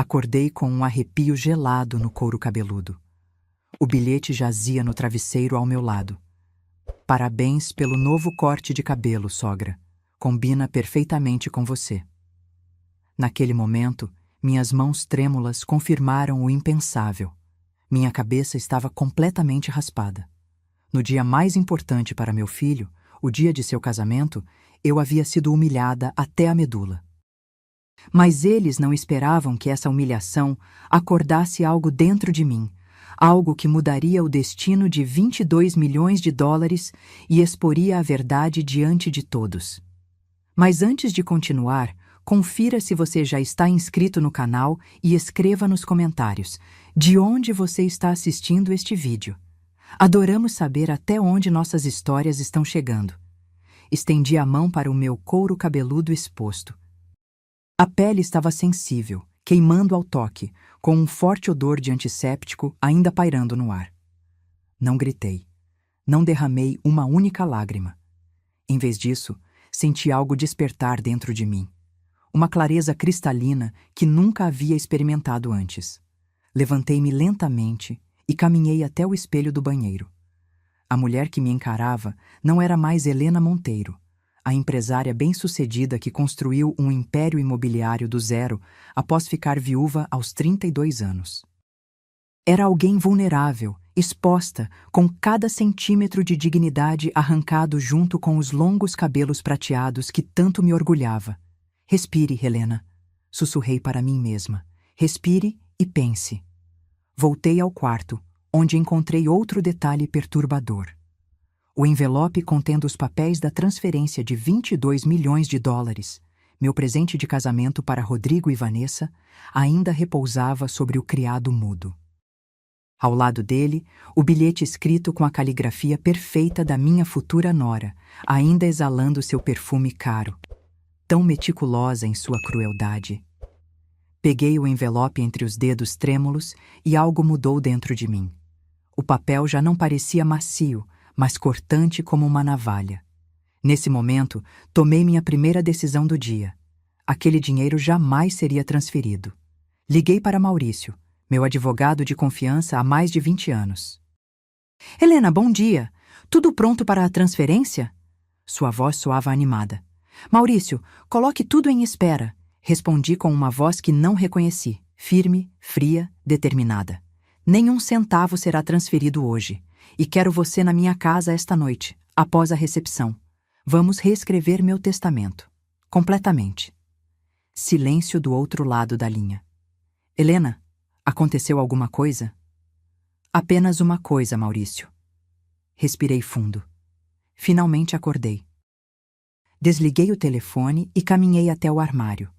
Acordei com um arrepio gelado no couro cabeludo. O bilhete jazia no travesseiro ao meu lado. Parabéns pelo novo corte de cabelo, sogra. Combina perfeitamente com você. Naquele momento, minhas mãos trêmulas confirmaram o impensável. Minha cabeça estava completamente raspada. No dia mais importante para meu filho, o dia de seu casamento, eu havia sido humilhada até a medula. Mas eles não esperavam que essa humilhação acordasse algo dentro de mim, algo que mudaria o destino de 22 milhões de dólares e exporia a verdade diante de todos. Mas antes de continuar, confira se você já está inscrito no canal e escreva nos comentários de onde você está assistindo este vídeo. Adoramos saber até onde nossas histórias estão chegando. Estendi a mão para o meu couro cabeludo exposto. A pele estava sensível, queimando ao toque, com um forte odor de antisséptico ainda pairando no ar. Não gritei. Não derramei uma única lágrima. Em vez disso, senti algo despertar dentro de mim. Uma clareza cristalina que nunca havia experimentado antes. Levantei-me lentamente e caminhei até o espelho do banheiro. A mulher que me encarava não era mais Helena Monteiro, a empresária bem-sucedida que construiu um império imobiliário do zero após ficar viúva aos 32 anos. Era alguém vulnerável, exposta, com cada centímetro de dignidade arrancado junto com os longos cabelos prateados que tanto me orgulhava. Respire, Helena, sussurrei para mim mesma. Respire e pense. Voltei ao quarto, onde encontrei outro detalhe perturbador. O envelope contendo os papéis da transferência de 22 milhões de dólares, meu presente de casamento para Rodrigo e Vanessa, ainda repousava sobre o criado mudo. Ao lado dele, o bilhete escrito com a caligrafia perfeita da minha futura nora, ainda exalando seu perfume caro, tão meticulosa em sua crueldade. Peguei o envelope entre os dedos trêmulos e algo mudou dentro de mim. O papel já não parecia macio, mas cortante como uma navalha. Nesse momento, tomei minha primeira decisão do dia. Aquele dinheiro jamais seria transferido. Liguei para Maurício, meu advogado de confiança há mais de 20 anos. Helena, bom dia. Tudo pronto para a transferência? Sua voz soava animada. Maurício, coloque tudo em espera. Respondi com uma voz que não reconheci, firme, fria, determinada. Nenhum centavo será transferido hoje, e quero você na minha casa esta noite, após a recepção. Vamos reescrever meu testamento. Completamente. Silêncio do outro lado da linha. Helena, aconteceu alguma coisa? Apenas uma coisa, Maurício. Respirei fundo. Finalmente acordei. Desliguei o telefone e caminhei até o armário.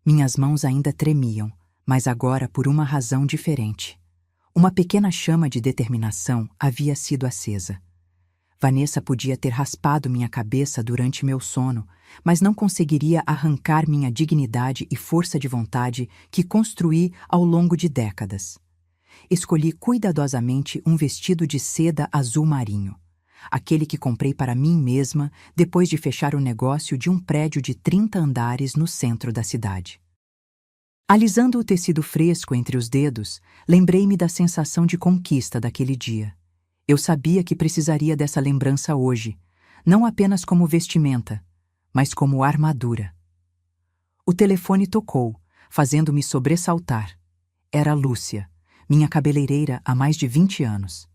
Minhas mãos ainda tremiam, mas agora por uma razão diferente. Uma pequena chama de determinação havia sido acesa. Vanessa podia ter raspado minha cabeça durante meu sono, mas não conseguiria arrancar minha dignidade e força de vontade que construí ao longo de décadas. Escolhi cuidadosamente um vestido de seda azul marinho, aquele que comprei para mim mesma depois de fechar o negócio de um prédio de 30 andares no centro da cidade. Alisando o tecido fresco entre os dedos, lembrei-me da sensação de conquista daquele dia. Eu sabia que precisaria dessa lembrança hoje, não apenas como vestimenta, mas como armadura. O telefone tocou, fazendo-me sobressaltar. Era Lúcia, minha cabeleireira há mais de 20 anos.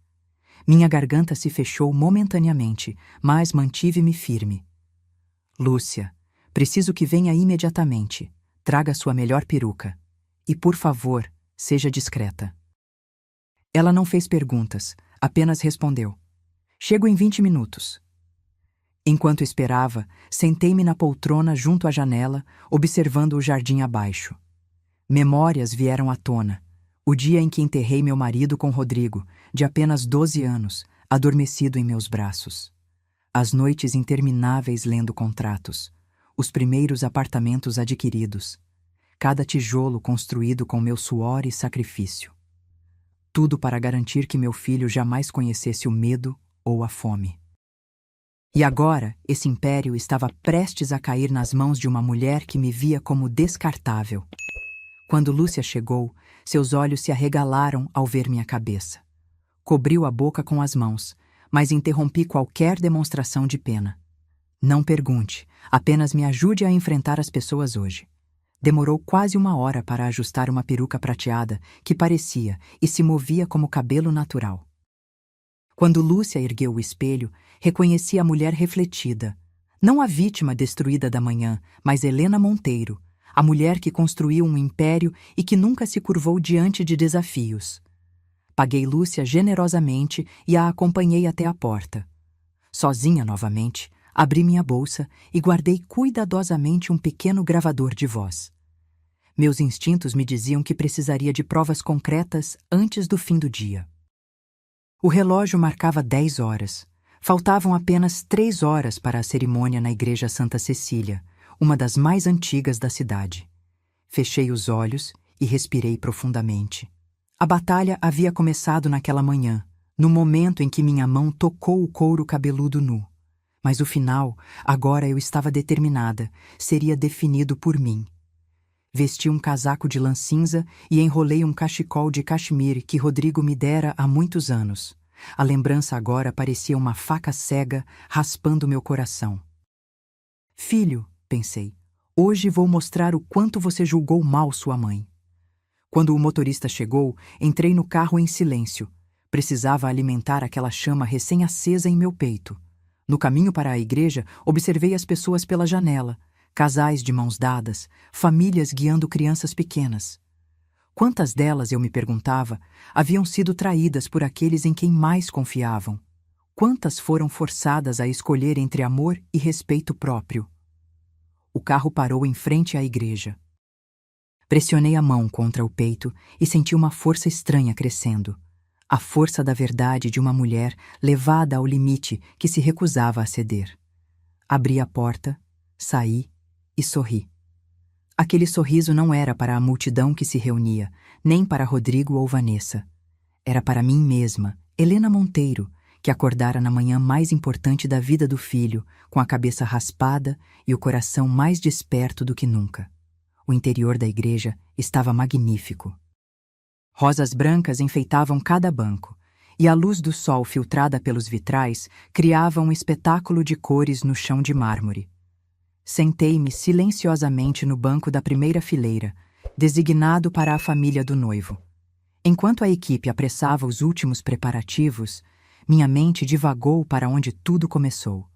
Minha garganta se fechou momentaneamente, mas mantive-me firme. Lúcia, preciso que venha imediatamente. Traga sua melhor peruca. E, por favor, seja discreta. Ela não fez perguntas, apenas respondeu. Chego em 20 minutos. Enquanto esperava, sentei-me na poltrona junto à janela, observando o jardim abaixo. Memórias vieram à tona. O dia em que enterrei meu marido com Rodrigo, de apenas 12 anos, adormecido em meus braços. As noites intermináveis lendo contratos. Os primeiros apartamentos adquiridos. Cada tijolo construído com meu suor e sacrifício. Tudo para garantir que meu filho jamais conhecesse o medo ou a fome. E agora, esse império estava prestes a cair nas mãos de uma mulher que me via como descartável. Quando Lúcia chegou, seus olhos se arregalaram ao ver minha cabeça. Cobriu a boca com as mãos, mas interrompi qualquer demonstração de pena. Não pergunte, apenas me ajude a enfrentar as pessoas hoje. Demorou quase 1 hora para ajustar uma peruca prateada que parecia e se movia como cabelo natural. Quando Lúcia ergueu o espelho, reconheci a mulher refletida. Não a vítima destruída da manhã, mas Helena Monteiro, a mulher que construiu um império e que nunca se curvou diante de desafios. Paguei Lúcia generosamente e a acompanhei até a porta. Sozinha novamente, abri minha bolsa e guardei cuidadosamente um pequeno gravador de voz. Meus instintos me diziam que precisaria de provas concretas antes do fim do dia. O relógio marcava 10 horas. Faltavam apenas 3 horas para a cerimônia na Igreja Santa Cecília, uma das mais antigas da cidade. Fechei os olhos e respirei profundamente. A batalha havia começado naquela manhã, no momento em que minha mão tocou o couro cabeludo nu. Mas o final, agora eu estava determinada, seria definido por mim. Vesti um casaco de lã cinza e enrolei um cachecol de cachemire que Rodrigo me dera há muitos anos. A lembrança agora parecia uma faca cega raspando meu coração. Filho, pensei, hoje vou mostrar o quanto você julgou mal sua mãe. Quando o motorista chegou, entrei no carro em silêncio. Precisava alimentar aquela chama recém-acesa em meu peito. No caminho para a igreja, observei as pessoas pela janela. Casais de mãos dadas, famílias guiando crianças pequenas. Quantas delas, eu me perguntava, haviam sido traídas por aqueles em quem mais confiavam? Quantas foram forçadas a escolher entre amor e respeito próprio? O carro parou em frente à igreja. Pressionei a mão contra o peito e senti uma força estranha crescendo. A força da verdade de uma mulher levada ao limite que se recusava a ceder. Abri a porta, saí e sorri. Aquele sorriso não era para a multidão que se reunia, nem para Rodrigo ou Vanessa. Era para mim mesma, Helena Monteiro, que acordara na manhã mais importante da vida do filho, com a cabeça raspada e o coração mais desperto do que nunca. O interior da igreja estava magnífico. Rosas brancas enfeitavam cada banco, e a luz do sol filtrada pelos vitrais criava um espetáculo de cores no chão de mármore. Sentei-me silenciosamente no banco da primeira fileira, designado para a família do noivo. Enquanto a equipe apressava os últimos preparativos, minha mente divagou para onde tudo começou.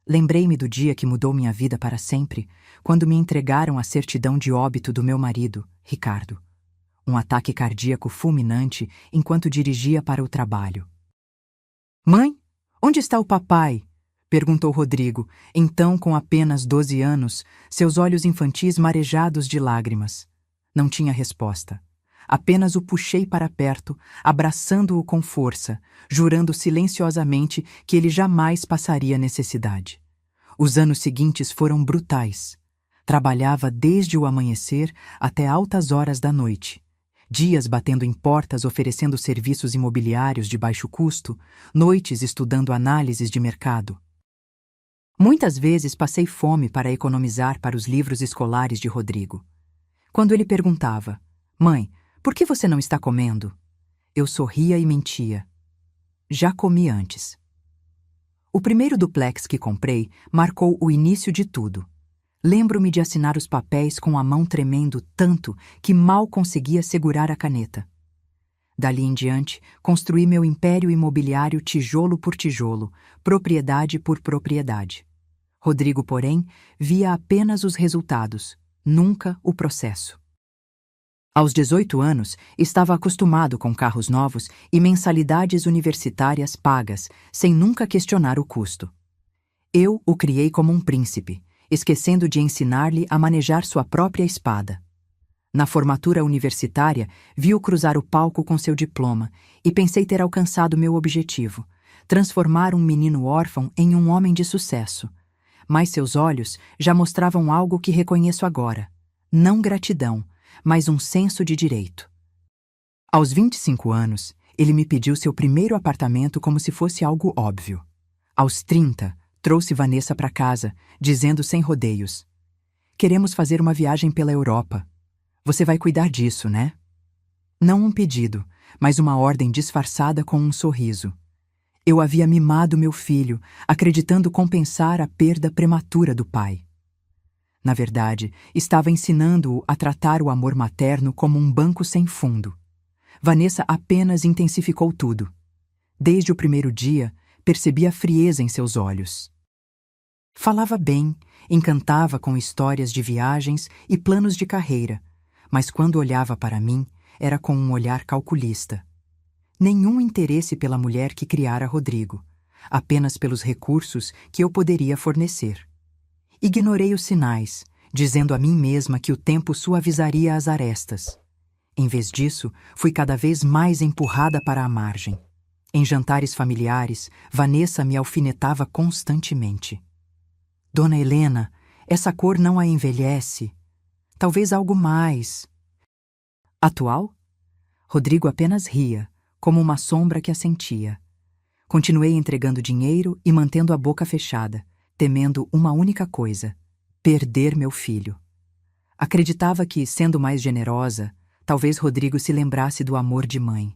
Lembrei-me do dia que mudou minha vida para sempre, quando me entregaram a certidão de óbito do meu marido, Ricardo. Um ataque cardíaco fulminante enquanto dirigia para o trabalho. "Mãe, onde está o papai?" perguntou Rodrigo, então com apenas 12 anos, seus olhos infantis marejados de lágrimas. Não tinha resposta. Apenas o puxei para perto, abraçando-o com força, jurando silenciosamente que ele jamais passaria necessidade. Os anos seguintes foram brutais. Trabalhava desde o amanhecer até altas horas da noite. Dias batendo em portas oferecendo serviços imobiliários de baixo custo, noites estudando análises de mercado. Muitas vezes passei fome para economizar para os livros escolares de Rodrigo. Quando ele perguntava, "Mãe, por que você não está comendo?" Eu sorria e mentia. Já comi antes. O primeiro duplex que comprei marcou o início de tudo. Lembro-me de assinar os papéis com a mão tremendo tanto que mal conseguia segurar a caneta. Dali em diante, construí meu império imobiliário tijolo por tijolo, propriedade por propriedade. Rodrigo, porém, via apenas os resultados, nunca o processo. Aos 18 anos, estava acostumado com carros novos e mensalidades universitárias pagas, sem nunca questionar o custo. Eu o criei como um príncipe, esquecendo de ensinar-lhe a manejar sua própria espada. Na formatura universitária, vi-o cruzar o palco com seu diploma e pensei ter alcançado meu objetivo, transformar um menino órfão em um homem de sucesso. Mas seus olhos já mostravam algo que reconheço agora. Não gratidão, mas um senso de direito. Aos 25 anos, ele me pediu seu primeiro apartamento como se fosse algo óbvio. Aos 30, trouxe Vanessa para casa, dizendo sem rodeios: "Queremos fazer uma viagem pela Europa." Você vai cuidar disso, né? Não um pedido, mas uma ordem disfarçada com um sorriso. Eu havia mimado meu filho, acreditando compensar a perda prematura do pai. Na verdade, estava ensinando-o a tratar o amor materno como um banco sem fundo. Vanessa apenas intensificou tudo. Desde o primeiro dia, percebi a frieza em seus olhos. Falava bem, encantava com histórias de viagens e planos de carreira, mas quando olhava para mim, era com um olhar calculista. Nenhum interesse pela mulher que criara Rodrigo, apenas pelos recursos que eu poderia fornecer. Ignorei os sinais, dizendo a mim mesma que o tempo suavizaria as arestas. Em vez disso, fui cada vez mais empurrada para a margem. Em jantares familiares, Vanessa me alfinetava constantemente. Dona Helena, essa cor não a envelhece. Talvez algo mais. Atual? Rodrigo apenas ria, como uma sombra que assentia. Continuei entregando dinheiro e mantendo a boca fechada, temendo uma única coisa: perder meu filho. Acreditava que, sendo mais generosa, talvez Rodrigo se lembrasse do amor de mãe.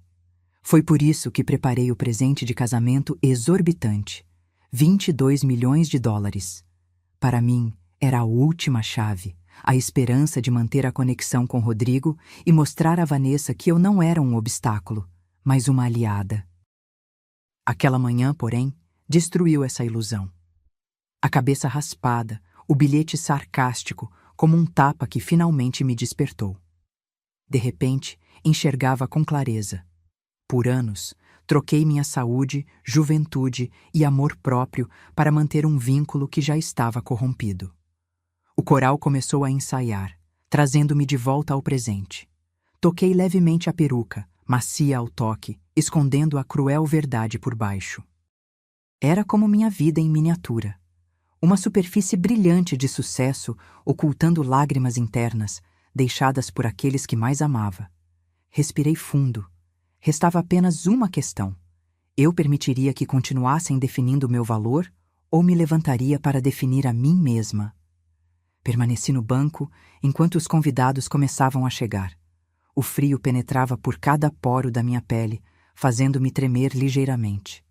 Foi por isso que preparei o presente de casamento exorbitante, 22 milhões de dólares. Para mim, era a última chave, a esperança de manter a conexão com Rodrigo e mostrar a Vanessa que eu não era um obstáculo, mas uma aliada. Aquela manhã, porém, destruiu essa ilusão. A cabeça raspada, o bilhete sarcástico, como um tapa que finalmente me despertou. De repente, enxergava com clareza. Por anos, troquei minha saúde, juventude e amor próprio para manter um vínculo que já estava corrompido. O coral começou a ensaiar, trazendo-me de volta ao presente. Toquei levemente a peruca, macia ao toque, escondendo a cruel verdade por baixo. Era como minha vida em miniatura. Uma superfície brilhante de sucesso, ocultando lágrimas internas, deixadas por aqueles que mais amava. Respirei fundo. Restava apenas uma questão. Eu permitiria que continuassem definindo meu valor ou me levantaria para definir a mim mesma? Permaneci no banco enquanto os convidados começavam a chegar. O frio penetrava por cada poro da minha pele, fazendo-me tremer ligeiramente.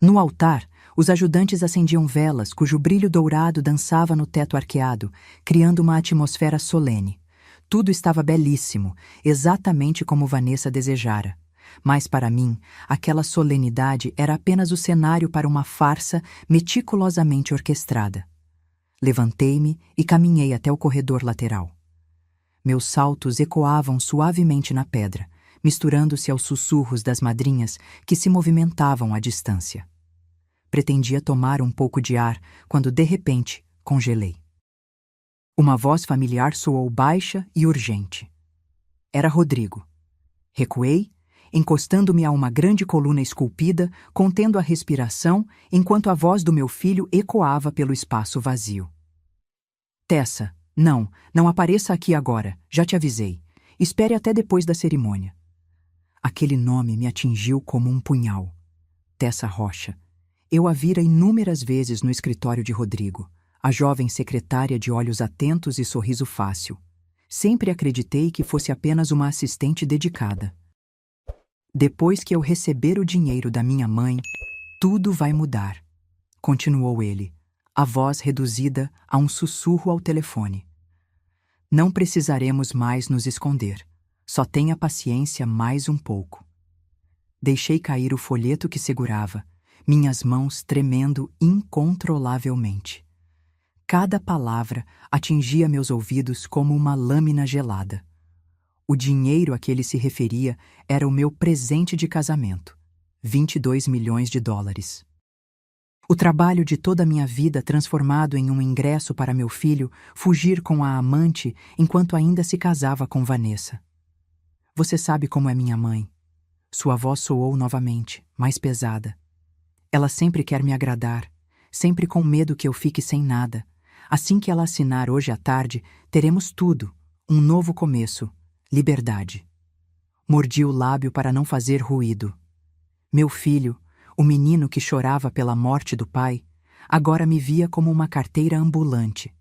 No altar, os ajudantes acendiam velas cujo brilho dourado dançava no teto arqueado, criando uma atmosfera solene. Tudo estava belíssimo, exatamente como Vanessa desejara. Mas para mim, aquela solenidade era apenas o cenário para uma farsa meticulosamente orquestrada. Levantei-me e caminhei até o corredor lateral. Meus saltos ecoavam suavemente na pedra, misturando-se aos sussurros das madrinhas que se movimentavam à distância. Pretendia tomar um pouco de ar quando, de repente, congelei. Uma voz familiar soou baixa e urgente. Era Rodrigo. Recuei, encostando-me a uma grande coluna esculpida, contendo a respiração, enquanto a voz do meu filho ecoava pelo espaço vazio. Tessa, não apareça aqui agora, já te avisei. Espere até depois da cerimônia. Aquele nome me atingiu como um punhal. Tessa Rocha. Eu a vira inúmeras vezes no escritório de Rodrigo, a jovem secretária de olhos atentos e sorriso fácil. Sempre acreditei que fosse apenas uma assistente dedicada. Depois que eu receber o dinheiro da minha mãe, tudo vai mudar, continuou ele, a voz reduzida a um sussurro ao telefone. Não precisaremos mais nos esconder. Só tenha paciência mais um pouco. Deixei cair o folheto que segurava, minhas mãos tremendo incontrolavelmente. Cada palavra atingia meus ouvidos como uma lâmina gelada. O dinheiro a que ele se referia era o meu presente de casamento, 22 milhões de dólares. O trabalho de toda a minha vida transformado em um ingresso para meu filho fugir com a amante enquanto ainda se casava com Vanessa. Você sabe como é minha mãe. Sua voz soou novamente, mais pesada. Ela sempre quer me agradar, sempre com medo que eu fique sem nada. Assim que ela assinar hoje à tarde, teremos tudo, um novo começo, liberdade. Mordi o lábio para não fazer ruído. Meu filho, o menino que chorava pela morte do pai, agora me via como uma carteira ambulante.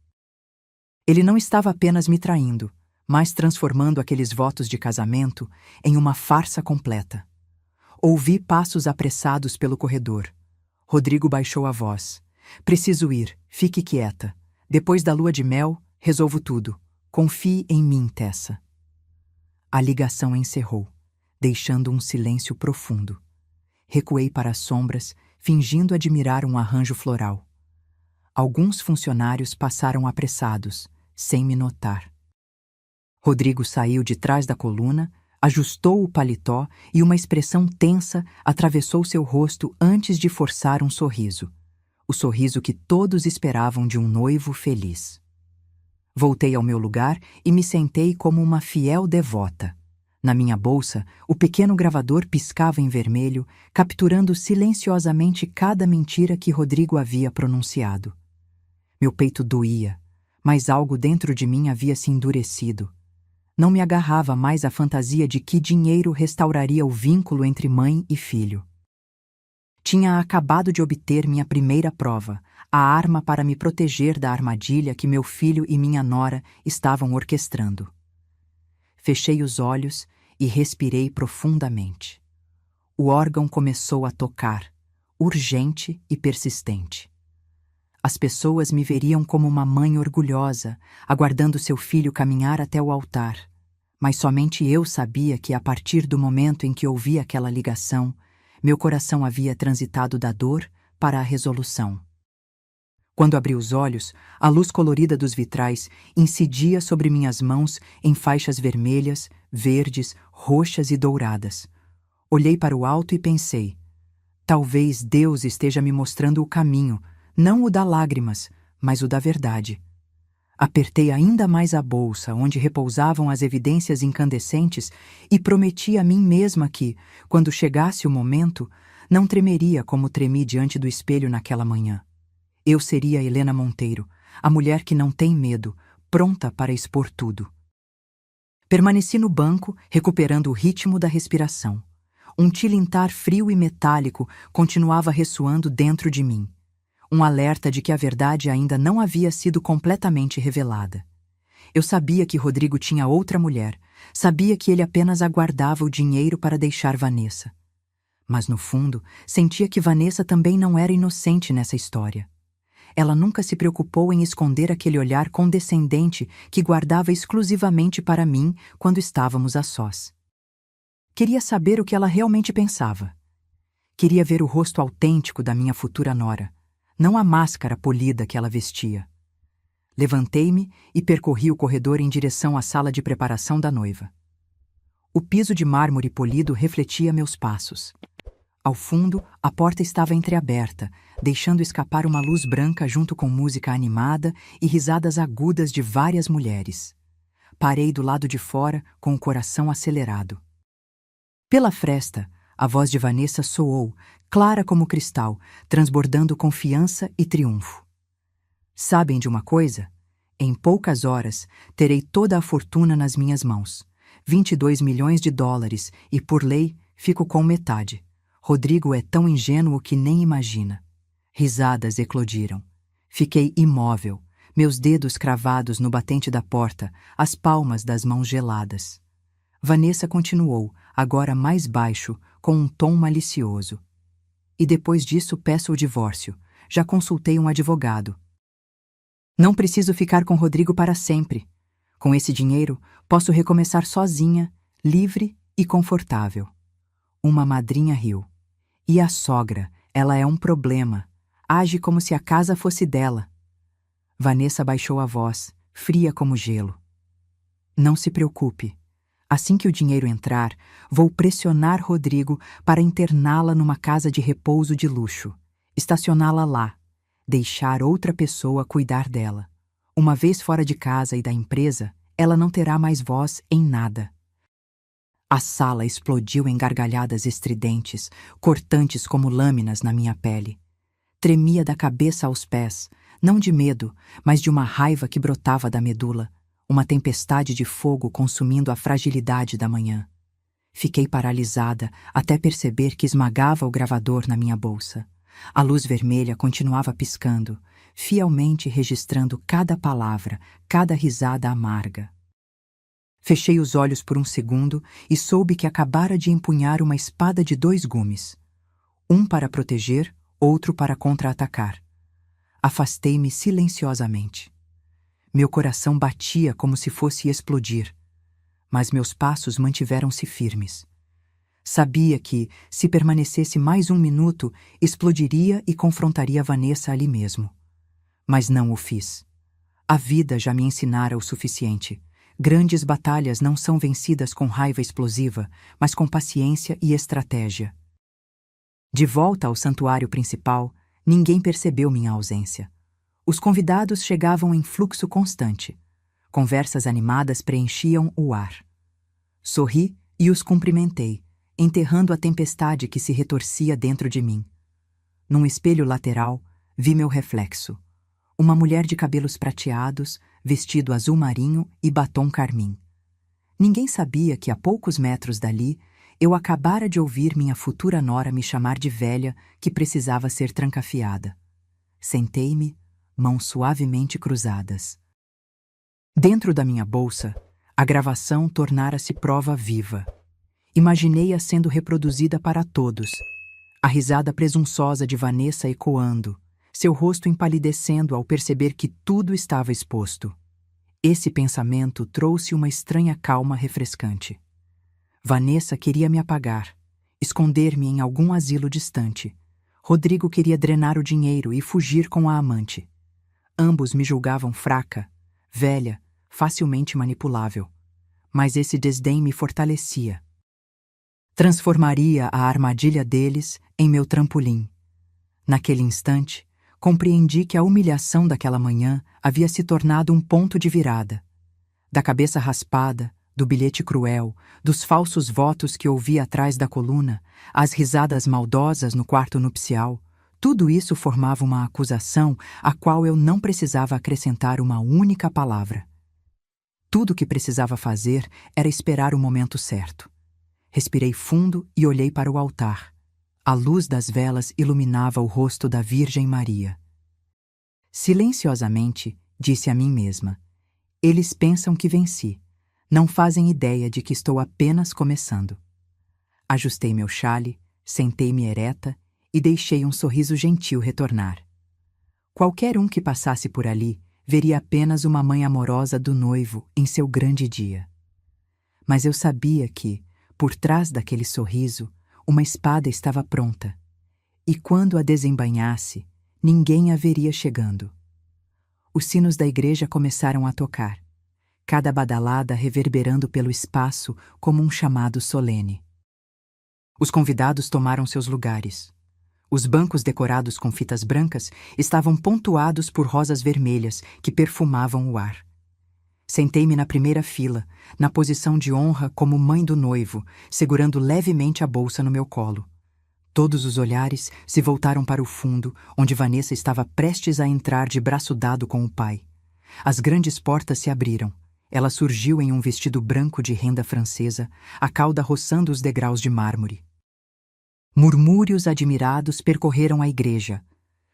Ele não estava apenas me traindo, mas transformando aqueles votos de casamento em uma farsa completa. Ouvi passos apressados pelo corredor. Rodrigo baixou a voz. Preciso ir, fique quieta. Depois da lua de mel, resolvo tudo. Confie em mim, Tessa. A ligação encerrou, deixando um silêncio profundo. Recuei para as sombras, fingindo admirar um arranjo floral. Alguns funcionários passaram apressados, sem me notar. Rodrigo saiu de trás da coluna, ajustou o paletó e uma expressão tensa atravessou seu rosto antes de forçar um sorriso. O sorriso que todos esperavam de um noivo feliz. Voltei ao meu lugar e me sentei como uma fiel devota. Na minha bolsa, o pequeno gravador piscava em vermelho, capturando silenciosamente cada mentira que Rodrigo havia pronunciado. Meu peito doía, mas algo dentro de mim havia se endurecido. Não me agarrava mais à fantasia de que dinheiro restauraria o vínculo entre mãe e filho. Tinha acabado de obter minha primeira prova, a arma para me proteger da armadilha que meu filho e minha nora estavam orquestrando. Fechei os olhos e respirei profundamente. O órgão começou a tocar, urgente e persistente. As pessoas me veriam como uma mãe orgulhosa, aguardando seu filho caminhar até o altar. Mas somente eu sabia que, a partir do momento em que ouvi aquela ligação, meu coração havia transitado da dor para a resolução. Quando abri os olhos, a luz colorida dos vitrais incidia sobre minhas mãos em faixas vermelhas, verdes, roxas e douradas. Olhei para o alto e pensei: talvez Deus esteja me mostrando o caminho, não o da lágrimas, mas o da verdade. Apertei ainda mais a bolsa, onde repousavam as evidências incandescentes, e prometi a mim mesma que, quando chegasse o momento, não tremeria como tremi diante do espelho naquela manhã. Eu seria Helena Monteiro, a mulher que não tem medo, pronta para expor tudo. Permaneci no banco, recuperando o ritmo da respiração. Um tilintar frio e metálico continuava ressoando dentro de mim. Um alerta de que a verdade ainda não havia sido completamente revelada. Eu sabia que Rodrigo tinha outra mulher, sabia que ele apenas aguardava o dinheiro para deixar Vanessa. Mas, no fundo, sentia que Vanessa também não era inocente nessa história. Ela nunca se preocupou em esconder aquele olhar condescendente que guardava exclusivamente para mim quando estávamos a sós. Queria saber o que ela realmente pensava. Queria ver o rosto autêntico da minha futura nora, não a máscara polida que ela vestia. Levantei-me e percorri o corredor em direção à sala de preparação da noiva. O piso de mármore polido refletia meus passos. Ao fundo, a porta estava entreaberta, deixando escapar uma luz branca junto com música animada e risadas agudas de várias mulheres. Parei do lado de fora com o coração acelerado. Pela fresta, a voz de Vanessa soou, clara como cristal, transbordando confiança e triunfo. Sabem de uma coisa? Em poucas horas, terei toda a fortuna nas minhas mãos. 22 milhões de dólares e, por lei, fico com metade. Rodrigo é tão ingênuo que nem imagina. Risadas eclodiram. Fiquei imóvel, meus dedos cravados no batente da porta, as palmas das mãos geladas. Vanessa continuou, agora mais baixo, com um tom malicioso. E depois disso peço o divórcio. Já consultei um advogado. Não preciso ficar com Rodrigo para sempre. Com esse dinheiro, posso recomeçar sozinha, livre e confortável. Uma madrinha riu. E a sogra, ela é um problema. Age como se a casa fosse dela. Vanessa baixou a voz, fria como gelo. Não se preocupe. Assim que o dinheiro entrar, vou pressionar Rodrigo para interná-la numa casa de repouso de luxo, estacioná-la lá, deixar outra pessoa cuidar dela. Uma vez fora de casa e da empresa, ela não terá mais voz em nada. A sala explodiu em gargalhadas estridentes, cortantes como lâminas na minha pele. Tremia da cabeça aos pés, não de medo, mas de uma raiva que brotava da medula, uma tempestade de fogo consumindo a fragilidade da manhã. Fiquei paralisada até perceber que esmagava o gravador na minha bolsa. A luz vermelha continuava piscando, fielmente registrando cada palavra, cada risada amarga. Fechei os olhos por um segundo e soube que acabara de empunhar uma espada de 2 gumes. Um para proteger, outro para contra-atacar. Afastei-me silenciosamente. Meu coração batia como se fosse explodir, mas meus passos mantiveram-se firmes. Sabia que, se permanecesse mais 1 minuto, explodiria e confrontaria Vanessa ali mesmo. Mas não o fiz. A vida já me ensinara o suficiente. Grandes batalhas não são vencidas com raiva explosiva, mas com paciência e estratégia. De volta ao santuário principal, ninguém percebeu minha ausência. Os convidados chegavam em fluxo constante. Conversas animadas preenchiam o ar. Sorri e os cumprimentei, enterrando a tempestade que se retorcia dentro de mim. Num espelho lateral, vi meu reflexo. Uma mulher de cabelos prateados, vestido azul marinho e batom carmim. Ninguém sabia que a poucos metros dali, eu acabara de ouvir minha futura nora me chamar de velha que precisava ser trancafiada. Sentei-me, mãos suavemente cruzadas. Dentro da minha bolsa, a gravação tornara-se prova viva. Imaginei-a sendo reproduzida para todos. A risada presunçosa de Vanessa ecoando, seu rosto empalidecendo ao perceber que tudo estava exposto. Esse pensamento trouxe uma estranha calma refrescante. Vanessa queria me apagar, esconder-me em algum asilo distante. Rodrigo queria drenar o dinheiro e fugir com a amante. Ambos me julgavam fraca, velha, facilmente manipulável. Mas esse desdém me fortalecia. Transformaria a armadilha deles em meu trampolim. Naquele instante, compreendi que a humilhação daquela manhã havia se tornado um ponto de virada. Da cabeça raspada, do bilhete cruel, dos falsos votos que ouvi atrás da coluna, as risadas maldosas no quarto nupcial, tudo isso formava uma acusação à qual eu não precisava acrescentar uma única palavra. Tudo o que precisava fazer era esperar o momento certo. Respirei fundo e olhei para o altar. A luz das velas iluminava o rosto da Virgem Maria. Silenciosamente, disse a mim mesma: eles pensam que venci. Não fazem ideia de que estou apenas começando. Ajustei meu xale, sentei-me ereta e deixei um sorriso gentil retornar. Qualquer um que passasse por ali veria apenas uma mãe amorosa do noivo em seu grande dia. Mas eu sabia que, por trás daquele sorriso, uma espada estava pronta, e quando a desembainhasse, ninguém a veria chegando. Os sinos da igreja começaram a tocar, cada badalada reverberando pelo espaço como um chamado solene. Os convidados tomaram seus lugares. Os bancos decorados com fitas brancas estavam pontuados por rosas vermelhas que perfumavam o ar. Sentei-me na primeira fila, na posição de honra como mãe do noivo, segurando levemente a bolsa no meu colo. Todos os olhares se voltaram para o fundo, onde Vanessa estava prestes a entrar de braço dado com o pai. As grandes portas se abriram. Ela surgiu em um vestido branco de renda francesa, a cauda roçando os degraus de mármore. Murmúrios admirados percorreram a igreja.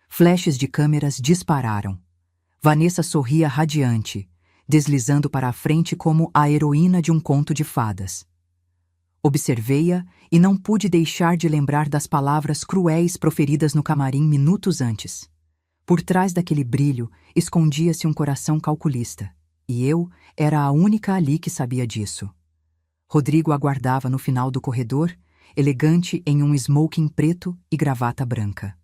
Flashes de câmeras dispararam. Vanessa sorria radiante, deslizando para a frente como a heroína de um conto de fadas. Observei-a e não pude deixar de lembrar das palavras cruéis proferidas no camarim minutos antes. Por trás daquele brilho escondia-se um coração calculista, e eu era a única ali que sabia disso. Rodrigo aguardava no final do corredor, elegante em um smoking preto e gravata branca.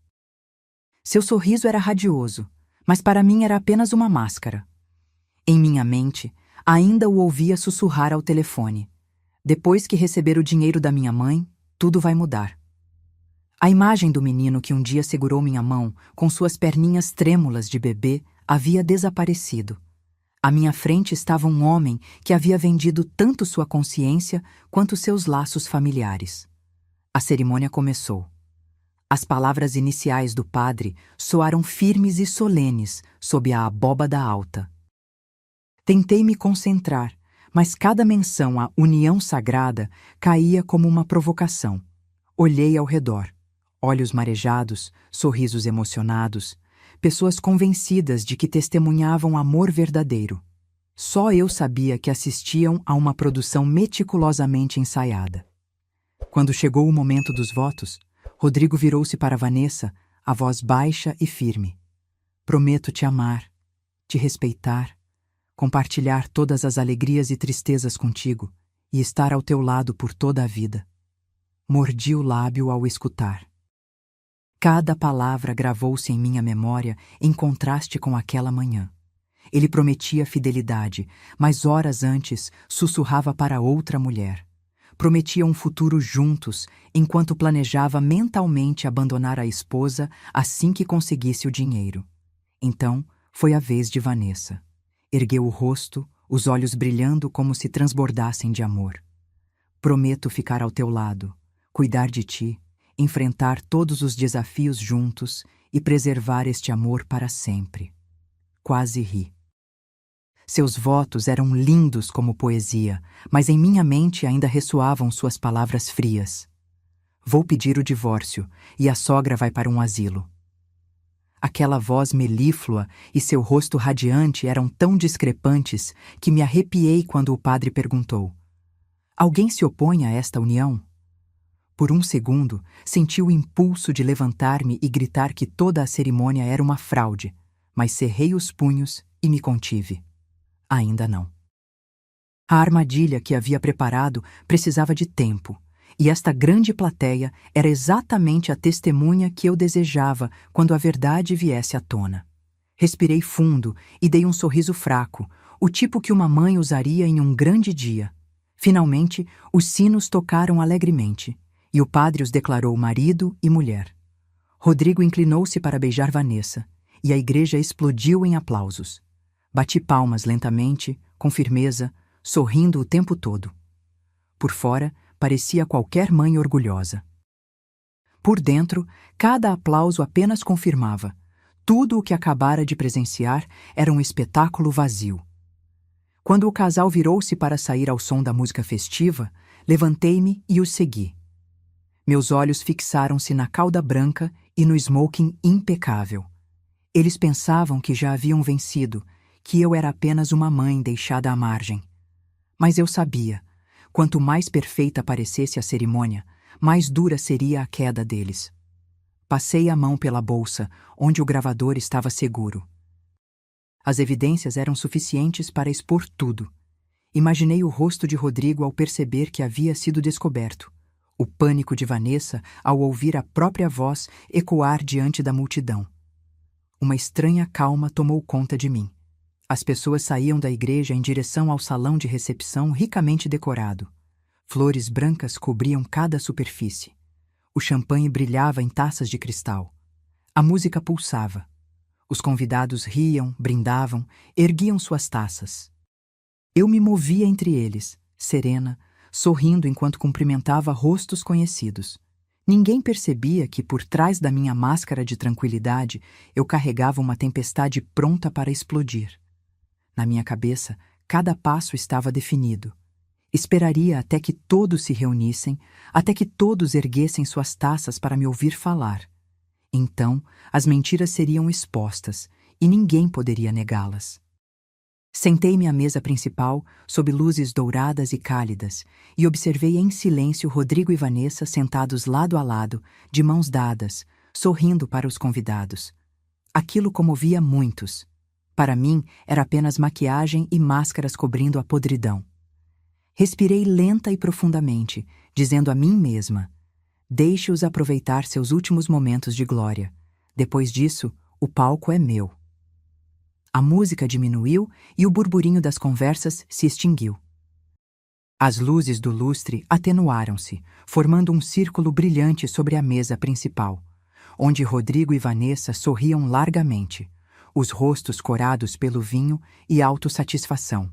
Seu sorriso era radioso, mas para mim era apenas uma máscara. Em minha mente, ainda o ouvia sussurrar ao telefone: depois que receber o dinheiro da minha mãe, tudo vai mudar. A imagem do menino que um dia segurou minha mão, com suas perninhas trêmulas de bebê, havia desaparecido. À minha frente estava um homem que havia vendido tanto sua consciência quanto seus laços familiares. A cerimônia começou. As palavras iniciais do padre soaram firmes e solenes sob a abóbada alta. Tentei me concentrar, mas cada menção à união sagrada caía como uma provocação. Olhei ao redor. Olhos marejados, sorrisos emocionados, pessoas convencidas de que testemunhavam amor verdadeiro. Só eu sabia que assistiam a uma produção meticulosamente ensaiada. Quando chegou o momento dos votos, Rodrigo virou-se para Vanessa, a voz baixa e firme. Prometo te amar, te respeitar, compartilhar todas as alegrias e tristezas contigo e estar ao teu lado por toda a vida. Mordi o lábio ao escutar. Cada palavra gravou-se em minha memória em contraste com aquela manhã. Ele prometia fidelidade, mas horas antes sussurrava para outra mulher. Prometia um futuro juntos, enquanto planejava mentalmente abandonar a esposa assim que conseguisse o dinheiro. Então, foi a vez de Vanessa. Ergueu o rosto, os olhos brilhando como se transbordassem de amor. Prometo ficar ao teu lado, cuidar de ti, enfrentar todos os desafios juntos e preservar este amor para sempre. Quase ri. Seus votos eram lindos como poesia, mas em minha mente ainda ressoavam suas palavras frias. Vou pedir o divórcio e a sogra vai para um asilo. Aquela voz melíflua e seu rosto radiante eram tão discrepantes que me arrepiei quando o padre perguntou: alguém se opõe a esta união? Por um segundo, senti o impulso de levantar-me e gritar que toda a cerimônia era uma fraude, mas cerrei os punhos e me contive. Ainda não. A armadilha que havia preparado precisava de tempo, e esta grande plateia era exatamente a testemunha que eu desejava quando a verdade viesse à tona. Respirei fundo e dei um sorriso fraco, o tipo que uma mãe usaria em um grande dia. Finalmente, os sinos tocaram alegremente, e o padre os declarou marido e mulher. Rodrigo inclinou-se para beijar Vanessa, e a igreja explodiu em aplausos. Bati palmas lentamente, com firmeza, sorrindo o tempo todo. Por fora, parecia qualquer mãe orgulhosa. Por dentro, cada aplauso apenas confirmava: tudo o que acabara de presenciar era um espetáculo vazio. Quando o casal virou-se para sair ao som da música festiva, levantei-me e os segui. Meus olhos fixaram-se na cauda branca e no smoking impecável. Eles pensavam que já haviam vencido, que eu era apenas uma mãe deixada à margem. Mas eu sabia, quanto mais perfeita parecesse a cerimônia, mais dura seria a queda deles. Passei a mão pela bolsa, onde o gravador estava seguro. As evidências eram suficientes para expor tudo. Imaginei o rosto de Rodrigo ao perceber que havia sido descoberto, o pânico de Vanessa ao ouvir a própria voz ecoar diante da multidão. Uma estranha calma tomou conta de mim. As pessoas saíam da igreja em direção ao salão de recepção ricamente decorado. Flores brancas cobriam cada superfície. O champanhe brilhava em taças de cristal. A música pulsava. Os convidados riam, brindavam, erguiam suas taças. Eu me movia entre eles, serena, sorrindo enquanto cumprimentava rostos conhecidos. Ninguém percebia que, por trás da minha máscara de tranquilidade, eu carregava uma tempestade pronta para explodir. Na minha cabeça, cada passo estava definido. Esperaria até que todos se reunissem, até que todos erguessem suas taças para me ouvir falar. Então, as mentiras seriam expostas, e ninguém poderia negá-las. Sentei-me à mesa principal, sob luzes douradas e cálidas, e observei em silêncio Rodrigo e Vanessa sentados lado a lado, de mãos dadas, sorrindo para os convidados. Aquilo comovia muitos. Para mim, era apenas maquiagem e máscaras cobrindo a podridão. Respirei lenta e profundamente, dizendo a mim mesma: deixe-os aproveitar seus últimos momentos de glória. Depois disso, o palco é meu. A música diminuiu e o burburinho das conversas se extinguiu. As luzes do lustre atenuaram-se, formando um círculo brilhante sobre a mesa principal, onde Rodrigo e Vanessa sorriam largamente, os rostos corados pelo vinho e autossatisfação.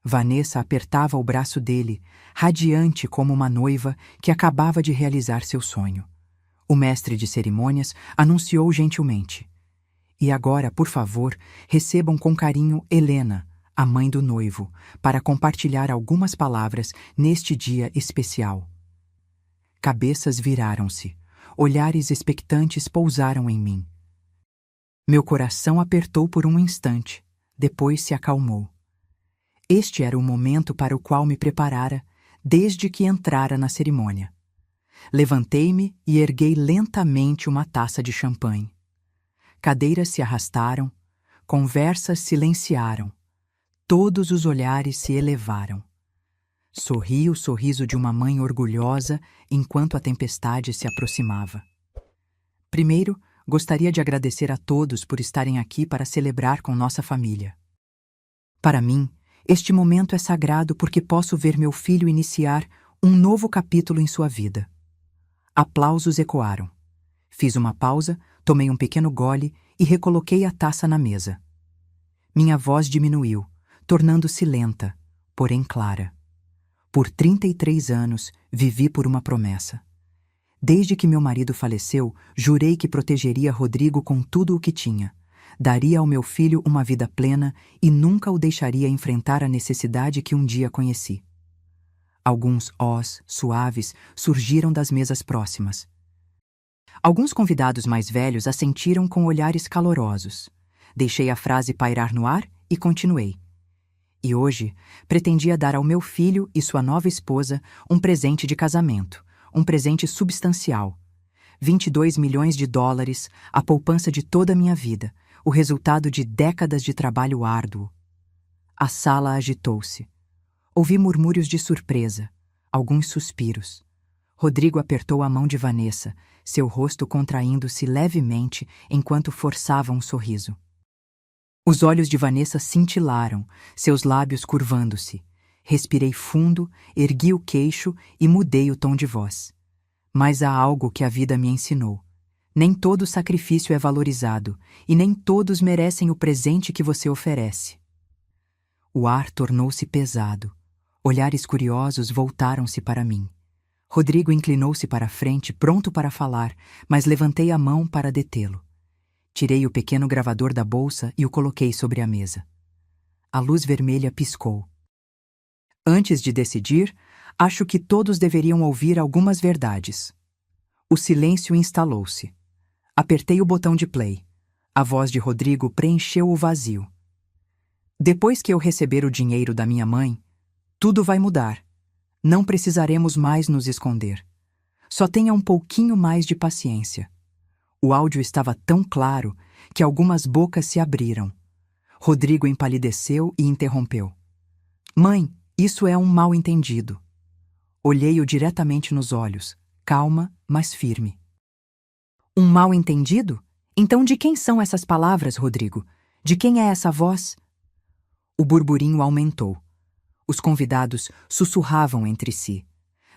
Vanessa apertava o braço dele, radiante como uma noiva que acabava de realizar seu sonho. O mestre de cerimônias anunciou gentilmente: e agora, por favor, recebam com carinho Helena, a mãe do noivo, para compartilhar algumas palavras neste dia especial. Cabeças viraram-se, olhares expectantes pousaram em mim. Meu coração apertou por um instante, depois se acalmou. Este era o momento para o qual me preparara desde que entrara na cerimônia. Levantei-me e erguei lentamente uma taça de champanhe. Cadeiras se arrastaram, conversas silenciaram, todos os olhares se elevaram. Sorri o sorriso de uma mãe orgulhosa enquanto a tempestade se aproximava. Primeiro, gostaria de agradecer a todos por estarem aqui para celebrar com nossa família. Para mim, este momento é sagrado porque posso ver meu filho iniciar um novo capítulo em sua vida. Aplausos ecoaram. Fiz uma pausa, tomei um pequeno gole e recoloquei a taça na mesa. Minha voz diminuiu, tornando-se lenta, porém clara. Por 33 anos, vivi por uma promessa. Desde que meu marido faleceu, jurei que protegeria Rodrigo com tudo o que tinha. Daria ao meu filho uma vida plena e nunca o deixaria enfrentar a necessidade que um dia conheci. Alguns "os" suaves surgiram das mesas próximas. Alguns convidados mais velhos assentiram com olhares calorosos. Deixei a frase pairar no ar e continuei. E hoje, pretendia dar ao meu filho e sua nova esposa um presente de casamento, um presente substancial. 22 milhões de dólares, a poupança de toda a minha vida, o resultado de décadas de trabalho árduo. A sala agitou-se. Ouvi murmúrios de surpresa, alguns suspiros. Rodrigo apertou a mão de Vanessa, seu rosto contraindo-se levemente enquanto forçava um sorriso. Os olhos de Vanessa cintilaram, seus lábios curvando-se. Respirei fundo, ergui o queixo e mudei o tom de voz. Mas há algo que a vida me ensinou. Nem todo sacrifício é valorizado, e nem todos merecem o presente que você oferece. O ar tornou-se pesado. Olhares curiosos voltaram-se para mim. Rodrigo inclinou-se para a frente, pronto para falar, mas levantei a mão para detê-lo. Tirei o pequeno gravador da bolsa e o coloquei sobre a mesa. A luz vermelha piscou. Antes de decidir, acho que todos deveriam ouvir algumas verdades. O silêncio instalou-se. Apertei o botão de play. A voz de Rodrigo preencheu o vazio. Depois que eu receber o dinheiro da minha mãe, tudo vai mudar. Não precisaremos mais nos esconder. Só tenha um pouquinho mais de paciência. O áudio estava tão claro que algumas bocas se abriram. Rodrigo empalideceu e interrompeu. Mãe, isso é um mal-entendido. Olhei-o diretamente nos olhos, calma, mas firme. Um mal-entendido? Então de quem são essas palavras, Rodrigo? De quem é essa voz? O burburinho aumentou. Os convidados sussurravam entre si.